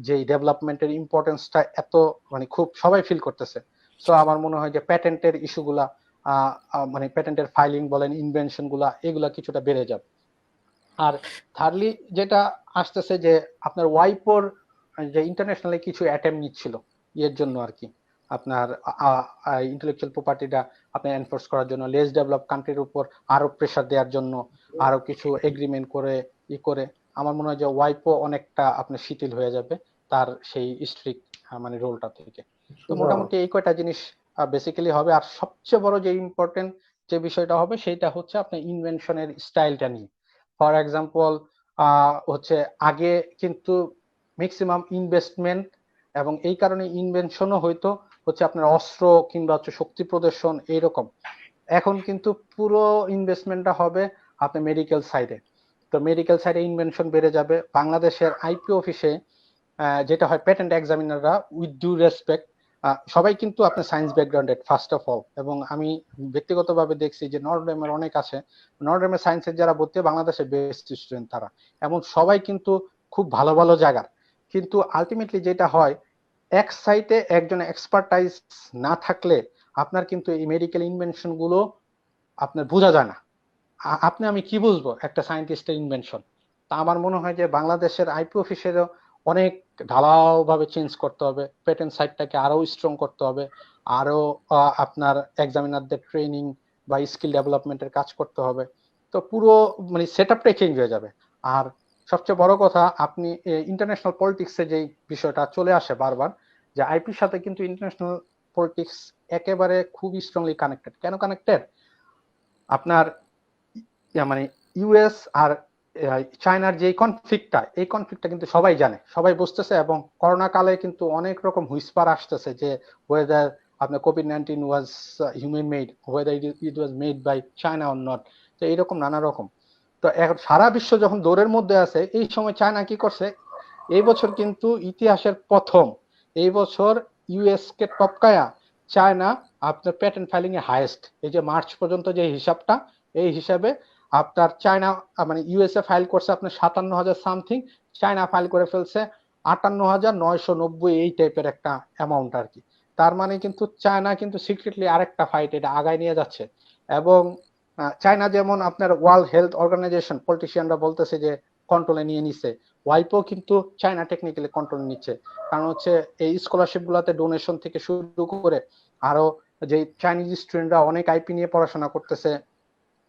যে ডেভেলপমেন্টের ইম্পর্টেন্সটা এত মানে খুব সবাই ফিল করতেছে, সো আমার মনে হয় যে প্যাটেন্টের ইস্যুগুলা মানে প্যাটেন্টের ফাইলিং বলেন, ইনভেনশন গুলা, এগুলা কিছুটা বেড়ে যাবে। আর থার্ডলি যেটা আসতেছে যে আপনার ওয়াইপোর যে ইন্টারন্যাশনালি কিছু অ্যাটেম্প নিচ্ছিল এর জন্য আর কি, আপনার ইন্টেলেকচুয়াল প্রপার্টিটা আপনার এনফোর্স করার জন্য, লেস ডেভেলপ কান্ট্রির উপর আরো প্রেশার দেওয়ার জন্য আরো কিছু এগ্রিমেন্ট করে করে আমার মনে হয় যে ওয়াইপো অনেকটা আপনার শিথিল হয়ে যাবে তার সেই স্ট্রিক্ট মানে রোলটা থেকে। তো মোটামুটি এই কয়টা জিনিস বেসিক্যালি হবে। আর সবচেয়ে বড় যে ইম্পর্টেন্ট যে বিষয়টা হবে সেটা হচ্ছে আপনার ইনভেনশনের স্টাইলটা নিয়ে। ফর এক্সাম্পল হচ্ছে আগে কিন্তু ম্যাক্সিমাম ইনভেস্টমেন্ট এবং এই কারণে ইনভেনশনও হয়তো হচ্ছে আপনার অস্ত্র কিংবা হচ্ছে শক্তি প্রদর্শন এইরকম। এখন কিন্তু পুরো ইনভেস্টমেন্টটা হবে আপনার মেডিকেল সাইডে। তো মেডিকেল সাইডে ইনভেনশন বেড়ে যাবে। বাংলাদেশের আইপি অফিসে যেটা হয়, পেটেন্ট এক্সামিনাররা উইথ ডিউ রেসপেক্ট সবাই কিন্তু আপনার সায়েন্স ব্যাকগ্রাউন্ডেড ফার্স্ট অফ অল, এবং আমি ব্যক্তিগতভাবে দেখছি যে নর্ডেমের অনেক আছে, নর্ডেমের সায়েন্সের যারা ভর্তি বাংলাদেশের বেস্ট স্টুডেন্ট তারা, এমন সবাই কিন্তু খুব ভালো ভালো জায়গার। কিন্তু আলটিমেটলি যেটা হয়, এক সাইটে একজন এক্সপার্টাইজ না থাকলে আপনার কিন্তু এই মেডিকেল ইনভেনশন গুলো আপনার বোঝা যায় না। আপনি আমি কি বুঝবো একটা সায়েন্টিস্টের ইনভেনশন? তা আমার মনে হয় যে বাংলাদেশের আইপি অফিসেরও অনেক ঢালাও ভাবে চেঞ্জ করতে হবে, পেটেন্ট সাইটটাকে আরো স্ট্রং করতে হবে, আরো আপনার এক্সামিনারদের ট্রেনিং বা স্কিল ডেভেলপমেন্টের কাজ করতে হবে। তো পুরো মানে সেটআপটাই চেঞ্জ হয়ে যাবে। আর সবচেয়ে বড় কথা, আপনি ইন্টারন্যাশনাল পলিটিক্সে যে বিষয়টা চলে আসে বারবার, যে আইপির সাথে কিন্তু ইন্টারন্যাশনাল পলিটিক্স একেবারে খুব স্ট্রংলি কানেক্টেড। কেন কানেক্টেড? আপনার মানে ইউএস আর চায়নার যে কনফ্লিক্টটা, এই কনফ্লিক্টটা কিন্তু সবাই জানে, সবাই বুঝতেছে, এবং করোনা কালে কিন্তু অনেক রকম হুইসপার আসতেছে যে ওয়েদার আপনার কোভিড-19 was human made, whether it was made by China or not. তো এইরকম নানা রকম। তো এখন সারা বিশ্ব যখন দৌড়ের মধ্যে আছে, এই সময় চায়না কি করছে? এই বছর কিন্তু ইতিহাসের প্রথম, এই বছর ইউএস কে টপকায়া চায়না আপনার প্যাটেন্ট ফাইলিং এ হাইয়েস্ট। এই যে মার্চ পর্যন্ত যে হিসাবটা, এই হিসাবে আপনার চায়না মানে ইউএসএ ফাইল করছে আপনার 57,000 সামথিং, চায়না ফাইল করে ফেলছে 58,990, এই টাইপের একটা অ্যামাউন্ট আর কি। তার মানে কিন্তু চায়না কিন্তু সিক্রেটলি আরেকটা ফাইট এটা আগায় নিয়ে যাচ্ছে। এবং চায়না যেমন আপনার ওয়ার্ল্ড হেলথ অর্গানাইজেশন পলিটিশিয়ানরা বলতেছে যে কন্ট্রোলে নিয়ে নিছে, ওয়াইপো কিন্তু চায়না টেকনিক্যালি কন্ট্রোল নিচ্ছে। কারণ হচ্ছে এই স্কলারশিপ গুলাতে ডোনেশন থেকে শুরু করে আরো যে চাইনিজ স্টুডেন্টরা অনেক আইপি নিয়ে পড়াশোনা করতেছে,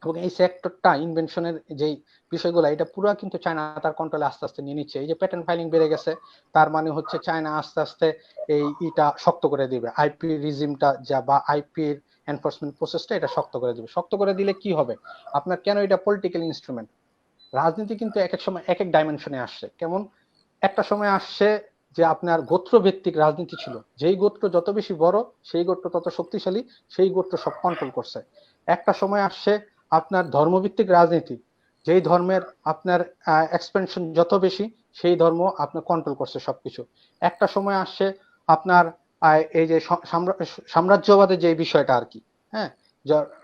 এবং এই সেক্টরটা ইনভেনশনের যে বিষয়গুলো এটা পুরো কিন্তু চায়না তার কন্ট্রোলে আস্তে আস্তে নিয়ে নিচ্ছে। এই যে প্যাটেন্ট ফাইলিং বেড়ে গেছে, তার মানে হচ্ছে চায়না আস্তে আস্তে এই এটা শক্ত করে দিবে, আইপি রিজিমটা যা বা আইপি এনফোর্সমেন্ট প্রসেসটা এটা শক্ত করে দিবে। শক্ত করে দিলে কি হবে আপনার, কেন এটা পলিটিক্যাল ইনস্ট্রুমেন্ট। রাজনীতি কিন্তু এক এক সময় এক এক ডাইমেনশনে আসছে। কেমন একটা সময় আসছে যে আপনার গোত্র ভিত্তিক রাজনীতি ছিল, যেই গোত্র যত বেশি বড় সেই গোত্র তত শক্তিশালী, সেই গোত্র সব কন্ট্রোল করছে। একটা সময় আসছে আপনার ধর্মভিত্তিক রাজনীতি, যেই ধর্মের আপনার এক্সপেনশন যত বেশি সেই ধর্ম আপনার কন্ট্রোল করছে সবকিছু। একটা সময় আসছে আপনার এই যে সাম্রাজ্যবাদের যে বিষয়টা আর কি, হ্যাঁ,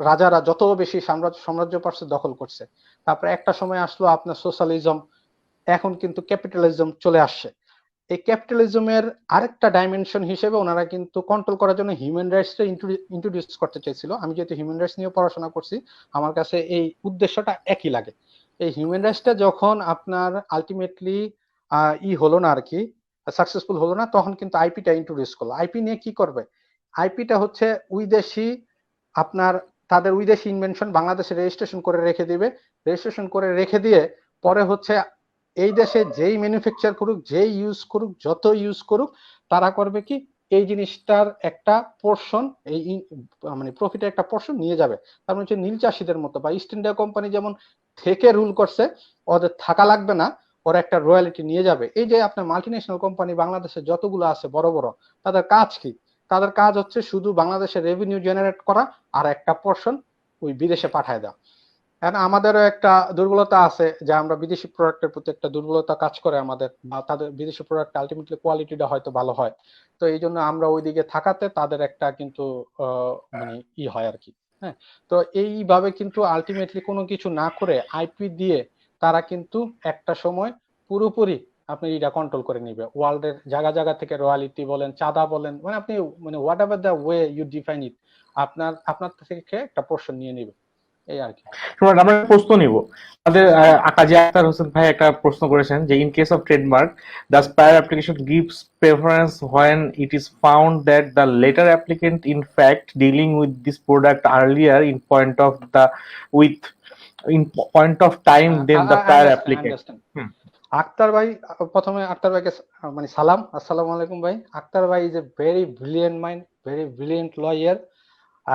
রাজারা যত বেশি সাম্রাজ্য পারছে দখল করছে। তারপরে একটা সময় আসলো আপনার সোশ্যালিজম, এখন কিন্তু ক্যাপিটালিজম চলে আসছে। এই ক্যাপিটালিজমের আরেকটা ডাইমেনশন হিসেবে ওনারা কিন্তু কন্ট্রোল করার জন্য হিউম্যান রাইটসটা ইন্ট্রোডিউস করতে চাইছিল। আমি যেহেতু হিউম্যান রাইটস নিয়ে পড়াশোনা করছি, আমার কাছে এই উদ্দেশ্যটা একই লাগে। এই হিউম্যান রাইটসটা যখন আপনার আলটিমেটলি হলো না আর কি, সাকসেসফুল হলো না, তখন কিন্তু আইপিটা ইন্ট্রোডিউস করলো। আইপি নিয়ে কি করবে? আইপিটা হচ্ছে উইদেশি আপনার তাদের উইদেশি ইনভেনশন বাংলাদেশে রেজিস্ট্রেশন করে রেখে দিবে। রেজিস্ট্রেশন করে রেখে দিয়ে পরে হচ্ছে এই দেশে যেই ম্যানুফ্যাকচার করুক, যেই ইউজ করুক, যত ইউজ করুক, তারা করবে কি এই জিনিসটার একটা পোর্শন, এই মানে প্রফিটের একটা পোর্শন নিয়ে যাবে। তার মানে হচ্ছে নীল চাষীদের মতো, বা ইস্ট ইন্ডিয়া কোম্পানি যেমন থেকে রুল করছে, ওদের থাকা লাগবে না, ওরা একটা রয়্যালিটি নিয়ে যাবে। এই যে আপনার মাল্টিন্যাশনাল কোম্পানি বাংলাদেশে যতগুলো আছে বড় বড়, তাদের কাজ কি? তাদের কাজ হচ্ছে শুধু বাংলাদেশে রেভিনিউ জেনারেট করা আর একটা পোর্শন ওই বিদেশে পাঠায় দেওয়া। এখন আমাদেরও একটা দুর্বলতা আছে যে আমরা বিদেশি প্রোডাক্টের প্রতি একটা দুর্বলতা কাজ করে আমাদের, বা তাদের বিদেশি প্রোডাক্ট আলটিমেটলি কোয়ালিটিটা হয়তো ভালো হয়। তো এই জন্য আমরা ওইদিকে থাকাতে তাদের একটা কিন্তু মানে হয় আর কি। হ্যাঁ, তো এইভাবে কিন্তু আলটিমেটলি কোনো কিছু না করে আইপি দিয়ে তারা কিন্তু একটা সময় পুরোপুরি আপনি এটা কন্ট্রোল করে নিবে। ওয়ার্ল্ডের জায়গা জায়গা থেকে রয়্যালিটি বলেন, চাঁদা বলেন, মানে আপনি মানে whatever the way you define it, আপনার থেকে একটা পোর্শন নিয়ে নিবে। এই আর কি। শুনুন, আমরা একটা প্রশ্ন নিব। আমাদের কাজী আখতার হোসেন ভাই একটা প্রশ্ন করেছেন যে in case of trademark does prior application gives preference when it is found that the latter applicant in fact dealing with this product earlier in point of the with in point of time then the prior applicant. Understand. Akhtar ভাই, প্রথমে আক্তার ভাইকে মানে সালাম, আসসালামু আলাইকুম ভাই। আক্তার ভাই is a very brilliant mind, very brilliant lawyer,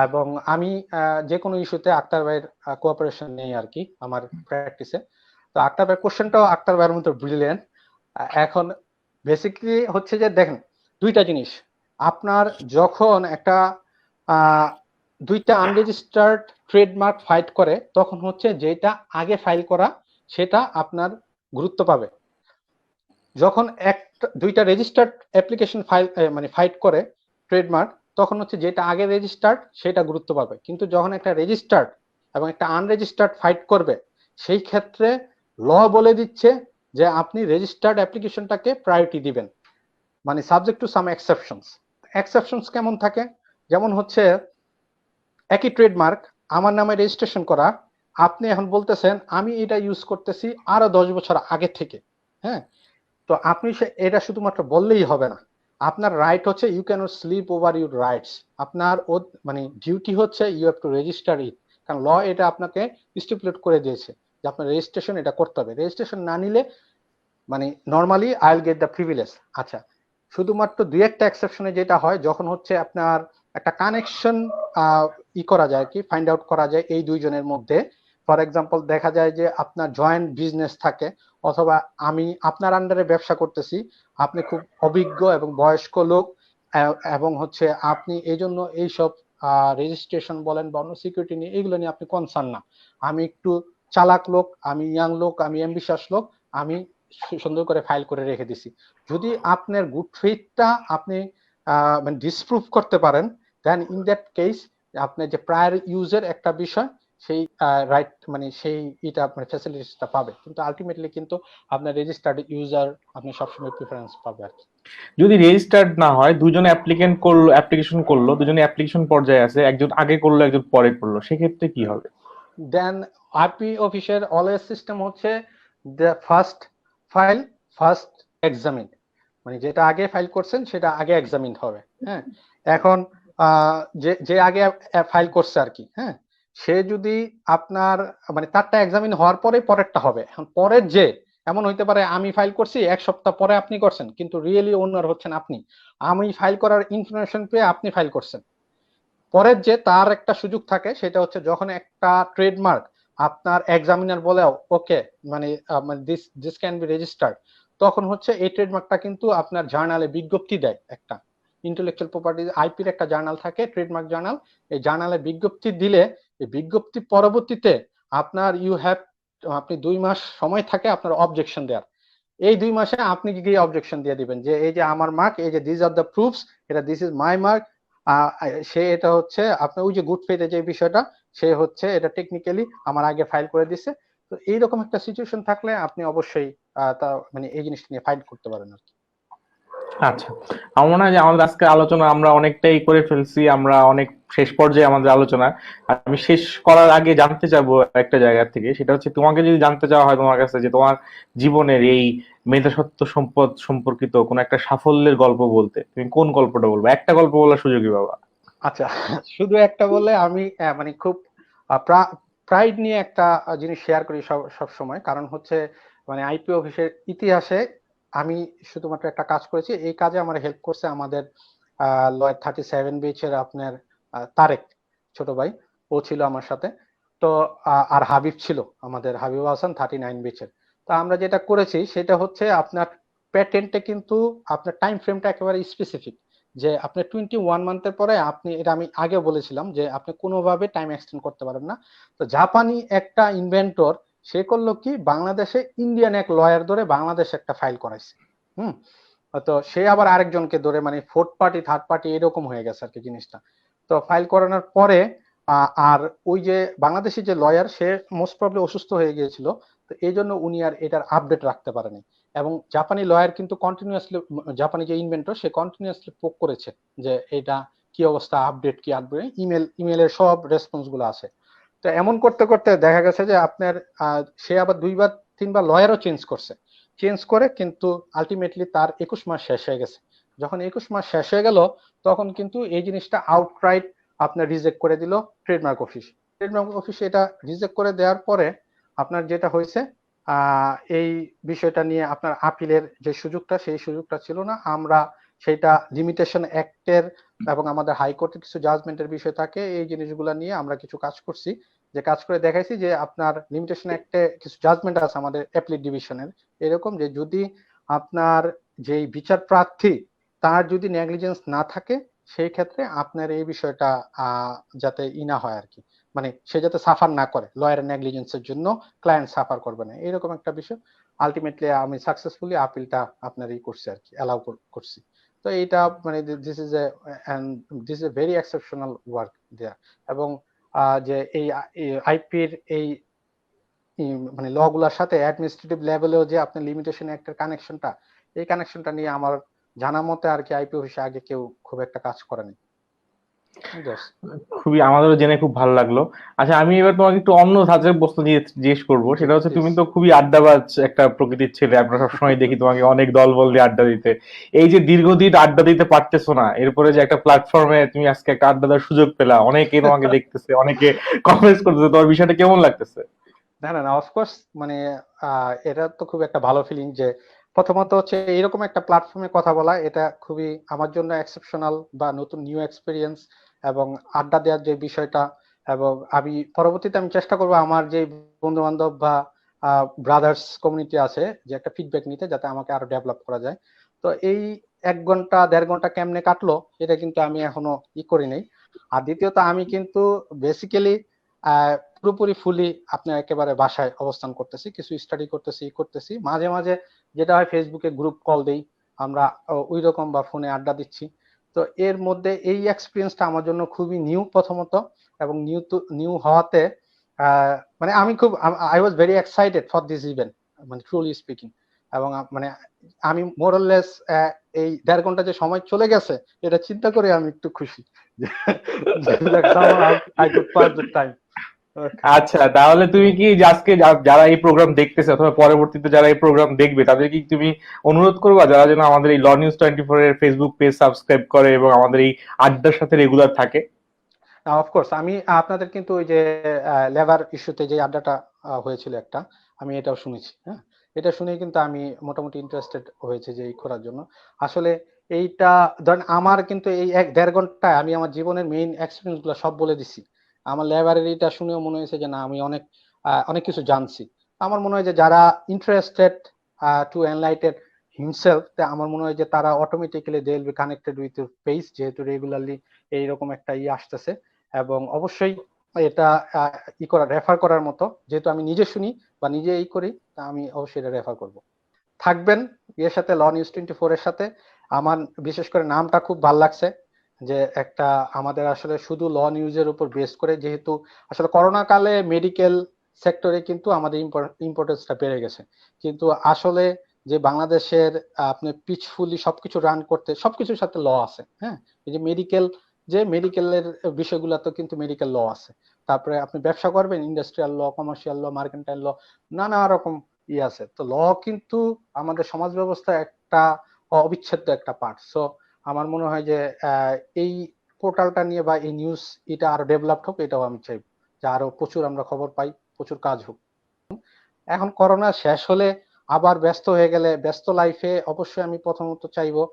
এবং আমি যে কোনো ইস্যুতে আক্তার ভাইয়ের কোঅপারেশন নেই আর কি আমার প্র্যাকটিসে। তো আক্তার ভাই কোশ্চেনটাও আক্তার ভাইয়ের মতো ব্রিলিয়েন্ট। এখন বেসিক্যালি হচ্ছে যে দেখেন, দুইটা জিনিস। আপনার যখন একটা দুইটা আনরেজিস্টার্ড ট্রেডমার্ক ফাইট করে, তখন হচ্ছে যেটা আগে ফাইল করা সেটা আপনার গুরুত্ব পাবে। যখন একটা দুইটা রেজিস্টার্ড অ্যাপ্লিকেশন ফাইল মানে ফাইট করে ট্রেডমার্ক, তখন হচ্ছে যেটা আগে রেজিস্টার্ড সেটা গুরুত্ব পাবে। কিন্তু যখন একটা রেজিস্টার্ড এবং একটা আনরেজিস্টার্ড ফাইট করবে, সেই ক্ষেত্রে ল বলে দিচ্ছে যে আপনি রেজিস্টার্ড অ্যাপ্লিকেশনটাকে প্রায়োরিটি দিবেন, মানে subject to some exceptions. Exceptions কেমন থাকে? যেমন হচ্ছে একই ট্রেডমার্ক আমার নামে রেজিস্ট্রেশন করা, আপনি এখন বলতেছেন আমি এটা ইউজ করতেছি আরো 10 বছর আগে থেকে। হ্যাঁ, তো আপনি এটা শুধুমাত্র বললেই হবে না, আপনার রাইট হচ্ছে you cannot slip over your rights. আপনার মানে ডিউটি হচ্ছে you have to register it, কারণ ল এটা আপনাকে স্টিপুলেট করে দিয়েছে যে আপনার রেজিস্ট্রেশন এটা করতে হবে। রেজিস্ট্রেশন না নিলে মানে normally I will get the privilege. আচ্ছা, শুধুমাত্র দুই একটা এক্সেপশনে যেটা হয়, যখন হচ্ছে আপনার একটা কানেকশন করা যায় কি, ফাইন্ড আউট করা যায় এই দুইজনের মধ্যে। ফর এক্সাম্পল দেখা যায় যে আপনার জয়েন্ট বিজনেস থাকে, অথবা আমি আপনার আন্ডারে ব্যবসা করতেছি, আপনি খুব অভিজ্ঞ এবং বয়স্ক লোক, এবং হচ্ছে আপনি এই জন্য এইসব রেজিস্ট্রেশন বলেন বা অন্য সিকিউরিটি নিয়ে এগুলো নিয়ে আপনি কনসার্ন না। আমি একটু চালাক লোক, আমি ইয়াং লোক, আমি অ্যাম্বিশাস লোক, আমি সুন্দর করে ফাইল করে রেখে দিছি। যদি আপনার গুড ফেইথটা আপনি মানে ডিসপ্রুভ করতে পারেন, দেন ইন দ্যাট কেস আপনার যে প্রায়র ইউজের একটা বিষয়, সেই রাইট মানে সেই এটা আপনার ফ্যাসিলিটিসটা পাবে। কিন্তু আলটিমেটলি কিন্তু আপনার রেজিস্টার্ড ইউজার আপনি সবসময় প্রিফারেন্স পাবে আর কি। যদি রেজিস্টার্ড না হয়, দুজনে অ্যাপ্লিকেন্ট করলো, অ্যাপ্লিকেশন করলো, দুজনে অ্যাপ্লিকেশন পর্যায়ে আছে, একজন আগে করলো একজন পরে করলো, সেক্ষেত্রে কি হবে? দেন আইপি অফিসের অলওয়েজ সিস্টেম হচ্ছে the first file first examine, মানে যেটা আগে ফাইল করছেন সেটা আগে এক্সামিন হবে। হ্যাঁ, এখন যে যে আগে ফাইল করছে আর কি, হ্যাঁ, সে যদি আপনার মানে তারটা এক্সামিন হওয়ার পরে পরেরটা হবে। এখন পরের যে এমন হইতে পারে আমি ফাইল করছি 1 সপ্তাহ পরে আপনি করছেন, কিন্তু রিয়েলি ওনার হচ্ছেন আপনি। আমি ফাইল করার ইনফরমেশন পেয়ে আপনি ফাইল করছেন। পরের যে তার একটা সুযোগ থাকে, সেটা হচ্ছে যখন একটা ট্রেডমার্ক আপনার এক্সামিনার বলে ওকে মানে this this can be registered, তখন হচ্ছে এই ট্রেডমার্কটা কিন্তু আপনার জার্নালে বিজ্ঞপ্তি দেয়। একটা ইন্টেলেকচুয়াল প্রপার্টি আইপির একটা জার্নাল থাকে, ট্রেডমার্ক জার্নাল। এই জার্নালে বিজ্ঞপ্তি দিলে, এই বিজ্ঞপ্তি পরবর্তীতে আপনার আপনি 2 মাস সময় থাকে আপনার অবজেকশন দেওয়ার। এই 2 মাসে আপনি গিয়ে অবজেকশন দিয়ে দিবেন যে এই যে আমার মার্ক, এই যে দিস আর দ্য প্রুফস, এটা দিস ইজ মাই মার্ক। সে এটা হচ্ছে আপনার ওই যে গুড ফেথে যে বিষয়টা, সে হচ্ছে এটা টেকনিক্যালি আমার আগে ফাইল করে দিছে। তো এইরকম একটা সিচুয়েশন থাকলে আপনি অবশ্যই তা মানে এই জিনিসটা নিয়ে ফাইট করতে পারেন আর কি। আচ্ছা, আমার মনে হয় যে আমাদের আজকের আলোচনা আমরা অনেকটাই করে ফেলছি, আমরা অনেক শেষ পর্যায়ে আমাদের আলোচনা। আর আমি শেষ করার আগে জানতে চাবো একটা জায়গা থেকে, সেটা হচ্ছে তোমাকে যদি জানতে চাওয়া হয় তোমার কাছে যে তোমার জীবনের এই মেধাস্বত্ব সম্পদ সম্পর্কিত কোন একটা সাফল্যের গল্প বলতে, তুমি কোন গল্পটা বলবো? একটা গল্প বলার সুযোগই বাবা। আচ্ছা, শুধু একটা বললে আমি মানে খুব প্রাইড নিয়ে একটা জিনিস শেয়ার করি সব সময়। কারণ হচ্ছে মানে আইপি অফিসের ইতিহাসে আমি শুধুমাত্র একটা কাজ করেছি, এই কাজে আমার হেল্প করছে আমাদের লয়েড 37 বেচের আপনার তারেক ছোট ভাই, ও ছিল আমার সাথে। তো আর হাবিব ছিল, আমাদের হাবিব হাসান 39 বেচের। তো আমরা যেটা করেছি সেটা হচ্ছে আপনার প্যাটেন্টে কিন্তু আপনার টাইম ফ্রেমটা একেবারে স্পেসিফিক, যে আপনি 21 মান্থের পরে আপনি, এটা আমি আগে বলেছিলাম যে আপনি কোনোভাবে টাইম এক্সটেন্ড করতে পারেন না। তো জাপানি একটা ইনভেন্টর সে করলো কি, বাংলাদেশে ইন্ডিয়ান এক লয়ার ধরে বাংলাদেশে একটা ফাইল করাইছে। হুম, তো সে আবার আরেকজনকে ধরে, মানে ফোর্থ পার্টি থার্ড পার্টি এরকম হয়ে গেছে আর কি জিনিসটা। তো ফাইল করানোর পরে আর ওই যে বাংলাদেশি যে লয়ার, সে মোস্ট প্রবলি অসুস্থ হয়ে গিয়েছিল। তো এই জন্য উনি আর এটার আপডেট রাখতে পারেনি। এবং জাপানি লয়ার কিন্তু কন্টিনিউয়াসলি, জাপানি যে ইনভেন্টর সে কন্টিনিউয়াসলি পোক করেছে যে এটা কি অবস্থা, আপডেট কি আসবে, ইমেলের সব রেসপন্স গুলো আছে। তো তো এমন করতে করতে দেখা গেছে যে আপনার সে আবার 2 বার 3 বার লয়ারও চেঞ্জ করে, কিন্তু আলটিমেটলি তার 21 মাস শেষ হয়ে গেছে। যখন 21 মাস শেষ হয়ে গেল, তখন কিন্তু এই জিনিসটা আউটরাইট আপনার রিজেক্ট করে দিল ট্রেডমার্ক অফিস। ট্রেডমার্ক অফিস এটা রিজেক্ট করে দেওয়ার পরে আপনার যেটা হয়েছে, এই বিষয়টা নিয়ে আপনার আপিলের যে সুযোগটা, সেই সুযোগটা ছিল না। আমরা সেটা লিমিটেশন অ্যাক্টের এবং আমাদের হাইকোর্টের কিছু জাজমেন্টের বিষয় থাকে, এই জিনিসগুলো নিয়ে আমরা কিছু কাজ করছি, যে কাজ করে দেখাইছি যে আপনার লিমিটেশন অ্যাক্টে কিছু জাজমেন্ট আছে আমাদের অ্যাপিলেট ডিভিশনের, এরকম যে যদি আপনার যেই বিচার প্রার্থী তার যদি নেগলিজেন্স না থাকে, সেই ক্ষেত্রে আপনার এই বিষয়টা যাতে না হয় আর কি, মানে সে যাতে সাফার না করে, লয়ারের নেগলিজেন্সের জন্য ক্লায়েন্ট সাফার করবে না, এরকম একটা বিষয়। আলটিমেটলি আমি সাকসেসফুলি আপিলটা আপনার করছি আর কি, অ্যালাউ করছি। তো এইটা মানে this is a very exceptional work there. এবং যে এই আইপির এই মানে ল গুলার সাথে অ্যাডমিনিস্ট্রেটিভ লেভেলেও যে আপনার লিমিটেশন অ্যাক্টের কানেকশনটা, এই কানেকশনটা নিয়ে আমার জানা মতে আর কি আইপি অফিসে আগে কেউ খুব একটা কাজ করেনি। খুবই আমাদেরও জেনে খুব ভালো লাগলো। আচ্ছা, আমি এবার তোমাকে একটু অন্য ধাঁচের প্রশ্ন দিয়ে জিজ্ঞেস করবো। সেটা হচ্ছে, তুমি তো খুবই আড্ডাবাজ একটা প্রকৃতির ছেলে, আমরা সবসময় দেখি তোমাকে অনেক দলবল দিয়ে আড্ডা দিতে। এই যে দীর্ঘদিন আড্ডা দিতে পারতেছো না, এরপরে যে একটা প্ল্যাটফর্মে তুমি আজকে একটা আড্ডা দেওয়ার সুযোগ পেলা, অনেকে তোমাকে দেখতেছে, অনেকে কমেন্টস করতেছে, তোমার বিষয়টা কেমন লাগতেছে? না না না, অফকোর্স মানে এটা তো খুব একটা ভালো ফিলিং যে প্রথমত হচ্ছে এরকম একটা প্ল্যাটফর্মে কথা বলা, এটা খুবই আমার জন্য এক্সেপশনাল বা নতুন নিউ এক্সপিরিয়েন্স। এবং আড্ডা দেওয়ার যে বিষয়টা, এবং আমি পরবর্তীতে আমি চেষ্টা করবো আমার যে বন্ধু বান্ধব বা ব্রাদার্স কমিউনিটি আছে, যে একটা ফিডব্যাক নিতে, যাতে আমাকে আরো ডেভেলপ করা যায়। তো এই 1 ঘন্টা 1.5 ঘন্টা কেমনে কাটলো, এটা কিন্তু আমি এখনো করি নাই। আর দ্বিতীয়ত আমি কিন্তু বেসিক্যালি পুরোপুরি ফুলি আপনার একেবারে বাসায় অবস্থান করতেছি, কিছু স্টাডি করতেছি মাঝে মাঝে যেটা হয় ফেসবুকে গ্রুপ কল দেই আমরা, ওই রকম, বা ফোনে আড্ডা দিচ্ছি। তো এর মধ্যে এই এক্সপিরিয়েন্সটা আমার জন্য খুবই নিউ প্রথমত, এবং নিউ হওয়াতে মানে আমি খুব I was very excited for this event, মানে ট্রুলি স্পিকিং। এবং মানে আমি মোরলেস এই 1.5 ঘন্টা যে সময় চলে গেছে, এটা চিন্তা করে আমি একটু খুশি যে I could pass the time. আচ্ছা, তাহলে তুমি কি যে আজকে যারা এই প্রোগ্রাম দেখতেছে অথবা পরবর্তীতে যারা এই প্রোগ্রাম দেখবে, তাদের কি তুমি অনুরোধ করবা যারা যেন আমাদের এই ল নিউজ 24 এর ফেসবুক পেজ সাবস্ক্রাইব করে এবং আমাদের এই আড্ডার সাথে রেগুলার থাকে? অফকোর্স আমি আপনাদের কিন্তু ওই যে লেবার ইস্যুতে যে আড্ডাটা হয়েছিল একটা, আমি এটাও শুনেছি। হ্যাঁ, এটা শুনে কিন্তু আমি মোটামুটি ইন্টারেস্টেড হয়েছে যে এই করার জন্য। আসলে এইটা ধরেন আমার কিন্তু এই 1.5 ঘন্টায় আমি আমার জীবনের মেইন এক্সপিরিয়েন্স গুলো সব বলে দিছি। আমার লেবারের এটা শুনেও মনে হয়েছে যে না, আমি অনেক অনেক কিছু জানছি। আমার মনে হয় যে যারা ইন্টারেস্টেড টু এনলাইটেড হিমসেলফ, আমার মনে হয় যে তারা automatically they will be connected with your page, যেহেতু রেগুলারলি এইরকম একটা আসতেছে। এবং অবশ্যই এটা রেফার করার মতো, যেহেতু আমি নিজে শুনি বা নিজে করি, তা আমি অবশ্যই এটা রেফার করব। থাকবেন এর সাথে, ল নিউজ 24 এর সাথে। আমার বিশেষ করে নামটা খুব ভাল লাগছে, যে একটা আমাদের আসলে শুধু ল নিউজের উপর বেস করে, যেহেতু আসলে করোনা কালে মেডিকেল সেক্টরে কিন্তু আমাদের ইম্পর্টেন্সটা বেড়ে গেছে, কিন্তু আসলে যে বাংলাদেশের আপনি পিচফুলি সবকিছু রান করতে সবকিছুর সাথে ল আছে। হ্যাঁ, এই যে মেডিকেলের বিষয়গুলো তো কিন্তু মেডিকেল ল আছে। তারপরে আপনি ব্যবসা করবেন, ইন্ডাস্ট্রিয়াল ল, কমার্শিয়াল ল, মার্কেন্টাইল ল, নানা রকম আছে। তো ল কিন্তু আমাদের সমাজ ব্যবস্থা একটা অবিচ্ছেদ্য একটা পার্ট। সো আমার মনে হয় যে এই পোর্টালটা নিয়ে বা এই নিউজ এটা আরো ডেভেলপ হোক, এটাও আমি চাই, যে আরো প্রচুর আমরা খবর পাই, প্রচুর কাজ হোক। এখন করোনা শেষ হলে আবার ব্যস্ত হয়ে গেলে, ব্যস্ত লাইফে অবশ্যই আমি প্রথমত চাইবো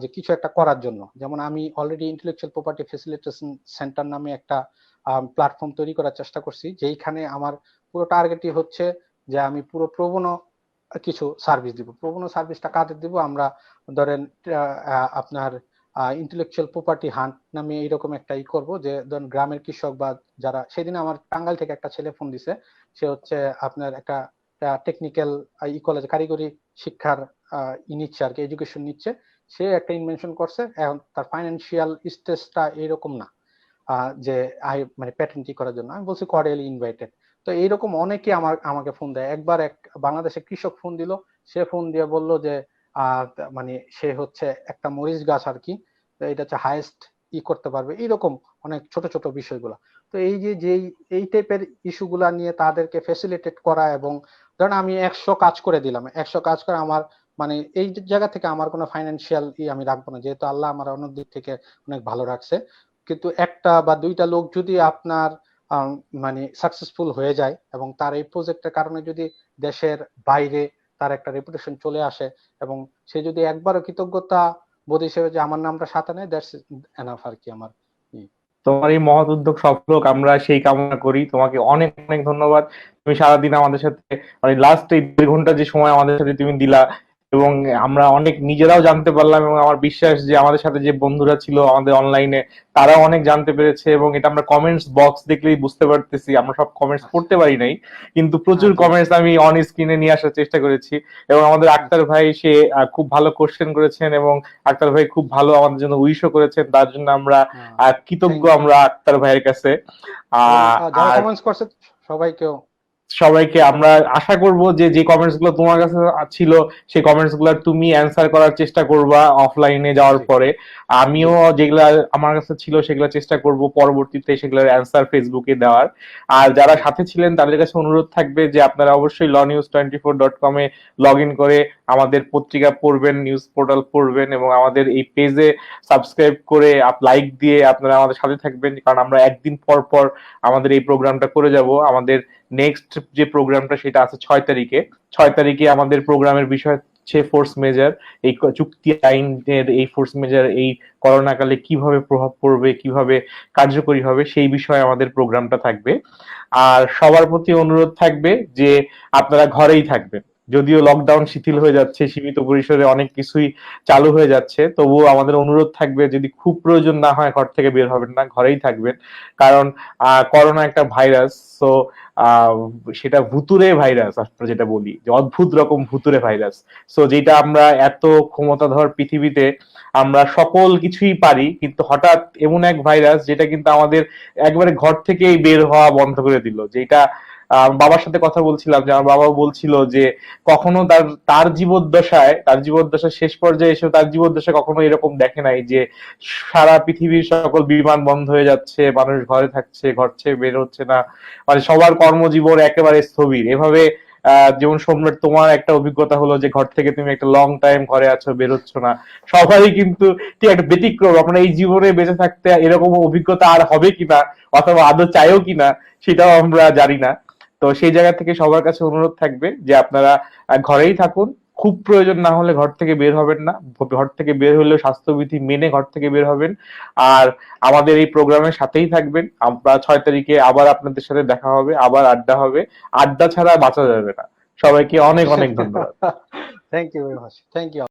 যে কিছু একটা করার জন্য। যেমন আমি already intellectual property facilitation centre নামে একটা প্ল্যাটফর্ম তৈরি করার চেষ্টা করছি, যেইখানে আমার পুরো টার্গেটই হচ্ছে যে আমি পুরো প্রবনো কিছু সার্ভিস দিব। প্রবনো সার্ভিসটা কাদের দিব, আমরা ধরেন আপনার ইন্টেলেকচুয়াল প্রপার্টি হান্ট নামে এইরকম একটা করবো, যে ধরেন গ্রামের কৃষক বা যারা, সেদিন আমার টাঙ্গাইল থেকে একটা ছেলে ফোন দিছে, সে হচ্ছে আপনার একটা টেকনিক্যাল কলেজ, কারিগরি শিক্ষার নিচ্ছে আর কি, এডুকেশন নিচ্ছে। সে একটা ইনভেনশন করছে, এখন তার ফাইন্যান্সিয়াল স্টেজটা এরকম না যে মানে প্যাটেন্টি করার জন্য। আমি বলছি কর্ডিয়ালি ইনভাইটেড। তো এইরকম অনেকে আমাকে ফোন দেয়। একবার এক বাংলাদেশের কৃষক ফোন দিল, সে ফোন দিয়ে বলল যে মানে সে হচ্ছে একটা মরিচ গাছ আর কি, এটা হচ্ছে হাইয়েস্ট করতে পারবে, এইরকম অনেক ছোট ছোট বিষয়গুলো। তো এই যে এই টাইপের ইস্যুগুলা নিয়ে তাদেরকে ফেসিলিটেট করা, এবং ধরেন আমি 100 কাজ করে দিলাম, 100 কাজ করে আমার মানে এই জায়গা থেকে আমার কোনো ফাইন্যান্সিয়াল আমি রাখবো না, যেহেতু আল্লাহ আমার অন্য দিক থেকে অনেক ভালো রাখছে। কিন্তু একটা বা দুইটা লোক যদি আপনার মানে সাকসেসফুল হয়ে যায় এবং তার এই প্রজেক্টের কারণে যদি দেশের বাইরে তার একটা রেপুটেশন চলে আসে, এবং সে যদি একবারও কৃতজ্ঞতা বোধ হিসেবে যে আমার নামটা সাথে নেয়, দ্যাটস এনাফ আর কি আমার। তোমার এই মহৎ উদ্যোগ সফল হোক, আমরা সেই কামনা করি। তোমাকে অনেক অনেক ধন্যবাদ। তুমি সারাদিন আমাদের সাথে মানে লাস্ট এই 2 ঘন্টা যে সময় আমাদের সাথে তুমি দিলা, এবং আমরা অনেক নিজেরাও জানতে পারলাম, এবং আমার বিশ্বাস যে আমাদের সাথে যে বন্ধুরা ছিল আমাদের অনলাইনে তারাও অনেক জানতে পেরেছে। এবং এটা আমরা কমেন্টস বক্স দেখলেই বুঝতে পারতেছি, আমরা সব কমেন্টস পড়তে পারি নাই, কিন্তু প্রচুর কমেন্টস আমি অন স্ক্রিনে নিয়ে আসার চেষ্টা করেছি। এবং আমাদের আক্তার ভাই সে খুব ভালো কোশ্চেন করেছেন, এবং আক্তার ভাই খুব ভালো আমাদের জন্য উইশও করেছেন, তার জন্য আমরা কৃতজ্ঞ আমরা আক্তার ভাইয়ের কাছে। যারা আর কমেন্টস করছে সবাইকেও সবাইকে আমরা আশা করব যে যে কমেন্টস গুলো তোমার কাছে ছিল সেই কমেন্টস গুলো তুমি অ্যান্সার করার চেষ্টা করবা অফলাইনে যাওয়ার পরে। আমিও যেগুলা আমার কাছে ছিল সেগুলো চেষ্টা করব পরবর্তীতে সেগুলোর অ্যান্সার ফেসবুকে দেওয়ার। আর যারা সাথে ছিলেন তাদের কাছে অনুরোধ থাকবে যে আপনারা অবশ্যই lawnews24.com এ লগ ইন করে আমাদের পত্রিকা পড়বেন, নিউজ পোর্টাল পড়বেন, এবং আমাদের এই পেজে সাবস্ক্রাইব করে লাইক দিয়ে আপনারা আমাদের সাথে থাকবেন, কারণ আমরা একদিন পর পর আমাদের এই প্রোগ্রামটা করে যাব। আমাদের নেক্সট যে প্রোগ্রামটা সেটা আছে 6 তারিখে। 6 তারিখে আমাদের প্রোগ্রামের বিষয় হচ্ছে ফোর্স মেজর, এই চুক্তি আইনের এই ফোর্স মেজর এই করোনা কালে কিভাবে প্রভাব পড়বে, কিভাবে কার্যকরী হবে, সেই বিষয়ে আমাদের প্রোগ্রামটা থাকবে। আর সবার প্রতি অনুরোধ থাকবে যে আপনারা ঘরেই থাকবেন। যদিও লকডাউন শিথিল হয়ে যাচ্ছে, সীমিত পরিসরে অনেক কিছুই চালু হয়ে যাচ্ছে, তবুও আমাদের অনুরোধ থাকবে যদি খুব প্রয়োজন না হয় ঘর থেকে বের হবেন না, ঘরেই থাকবেন। কারণ করোনা একটা ভাইরাস, তো সেটা ভুতুরে ভাইরাস, আমরা যেটা বলি যে অদ্ভুত রকম ভুতুরে ভাইরাস। সো যেটা আমরা এত ক্ষমতাধর পৃথিবীতে আমরা সকল কিছুই পারি, কিন্তু হঠাৎ এমন এক ভাইরাস যেটা কিন্তু আমাদের একবারে ঘর থেকেই বের হওয়া বন্ধ করে দিল। যেটা বাবার সাথে কথা বলছিলাম, যে আমার বাবাও বলছিল যে কখনো তার জীবদ্দশায় শেষ পর্যায়ে এসে তার জীবদ্দশায় কখনো এরকম দেখে নাই যে সারা পৃথিবীর সকল বিমান বন্ধ হয়ে যাচ্ছে, মানুষ ঘরে থাকছে, ঘর ছেড়ে বের হচ্ছে না, মানে সবার কর্মজীবন একেবারে স্থবির। এভাবে যেমন সম্রাট তোমার একটা অভিজ্ঞতা হলো যে ঘর থেকে তুমি একটা লং টাইম ঘরে আছো, বেরোচ্ছ না, সবারই কিন্তু ঠিক একটা ব্যতিক্রম। আমরা এই জীবনে বেঁচে থাকতে এরকম অভিজ্ঞতা আর হবে কিনা, অথবা আদৌ চাইও কিনা, সেটাও আমরা জানি না। তো সেই জায়গা থেকে সবার কাছে অনুরোধ থাকবে যে আপনারা ঘরেই থাকুন, খুব প্রয়োজন না হলে ঘর থেকে বের হবেন না, ঘর থেকে বের হলেও স্বাস্থ্যবিধি মেনে ঘর থেকে বের হবেন। আর আমাদের এই প্রোগ্রামের সাথেই থাকবেন। আমরা 6 তারিখে আবার আপনাদের সাথে দেখা হবে, আবার আড্ডা হবে। আড্ডা ছাড়া বাঁচা যাবে না। সবাইকে অনেক অনেক ধন্যবাদ। Thank you very much, thank you.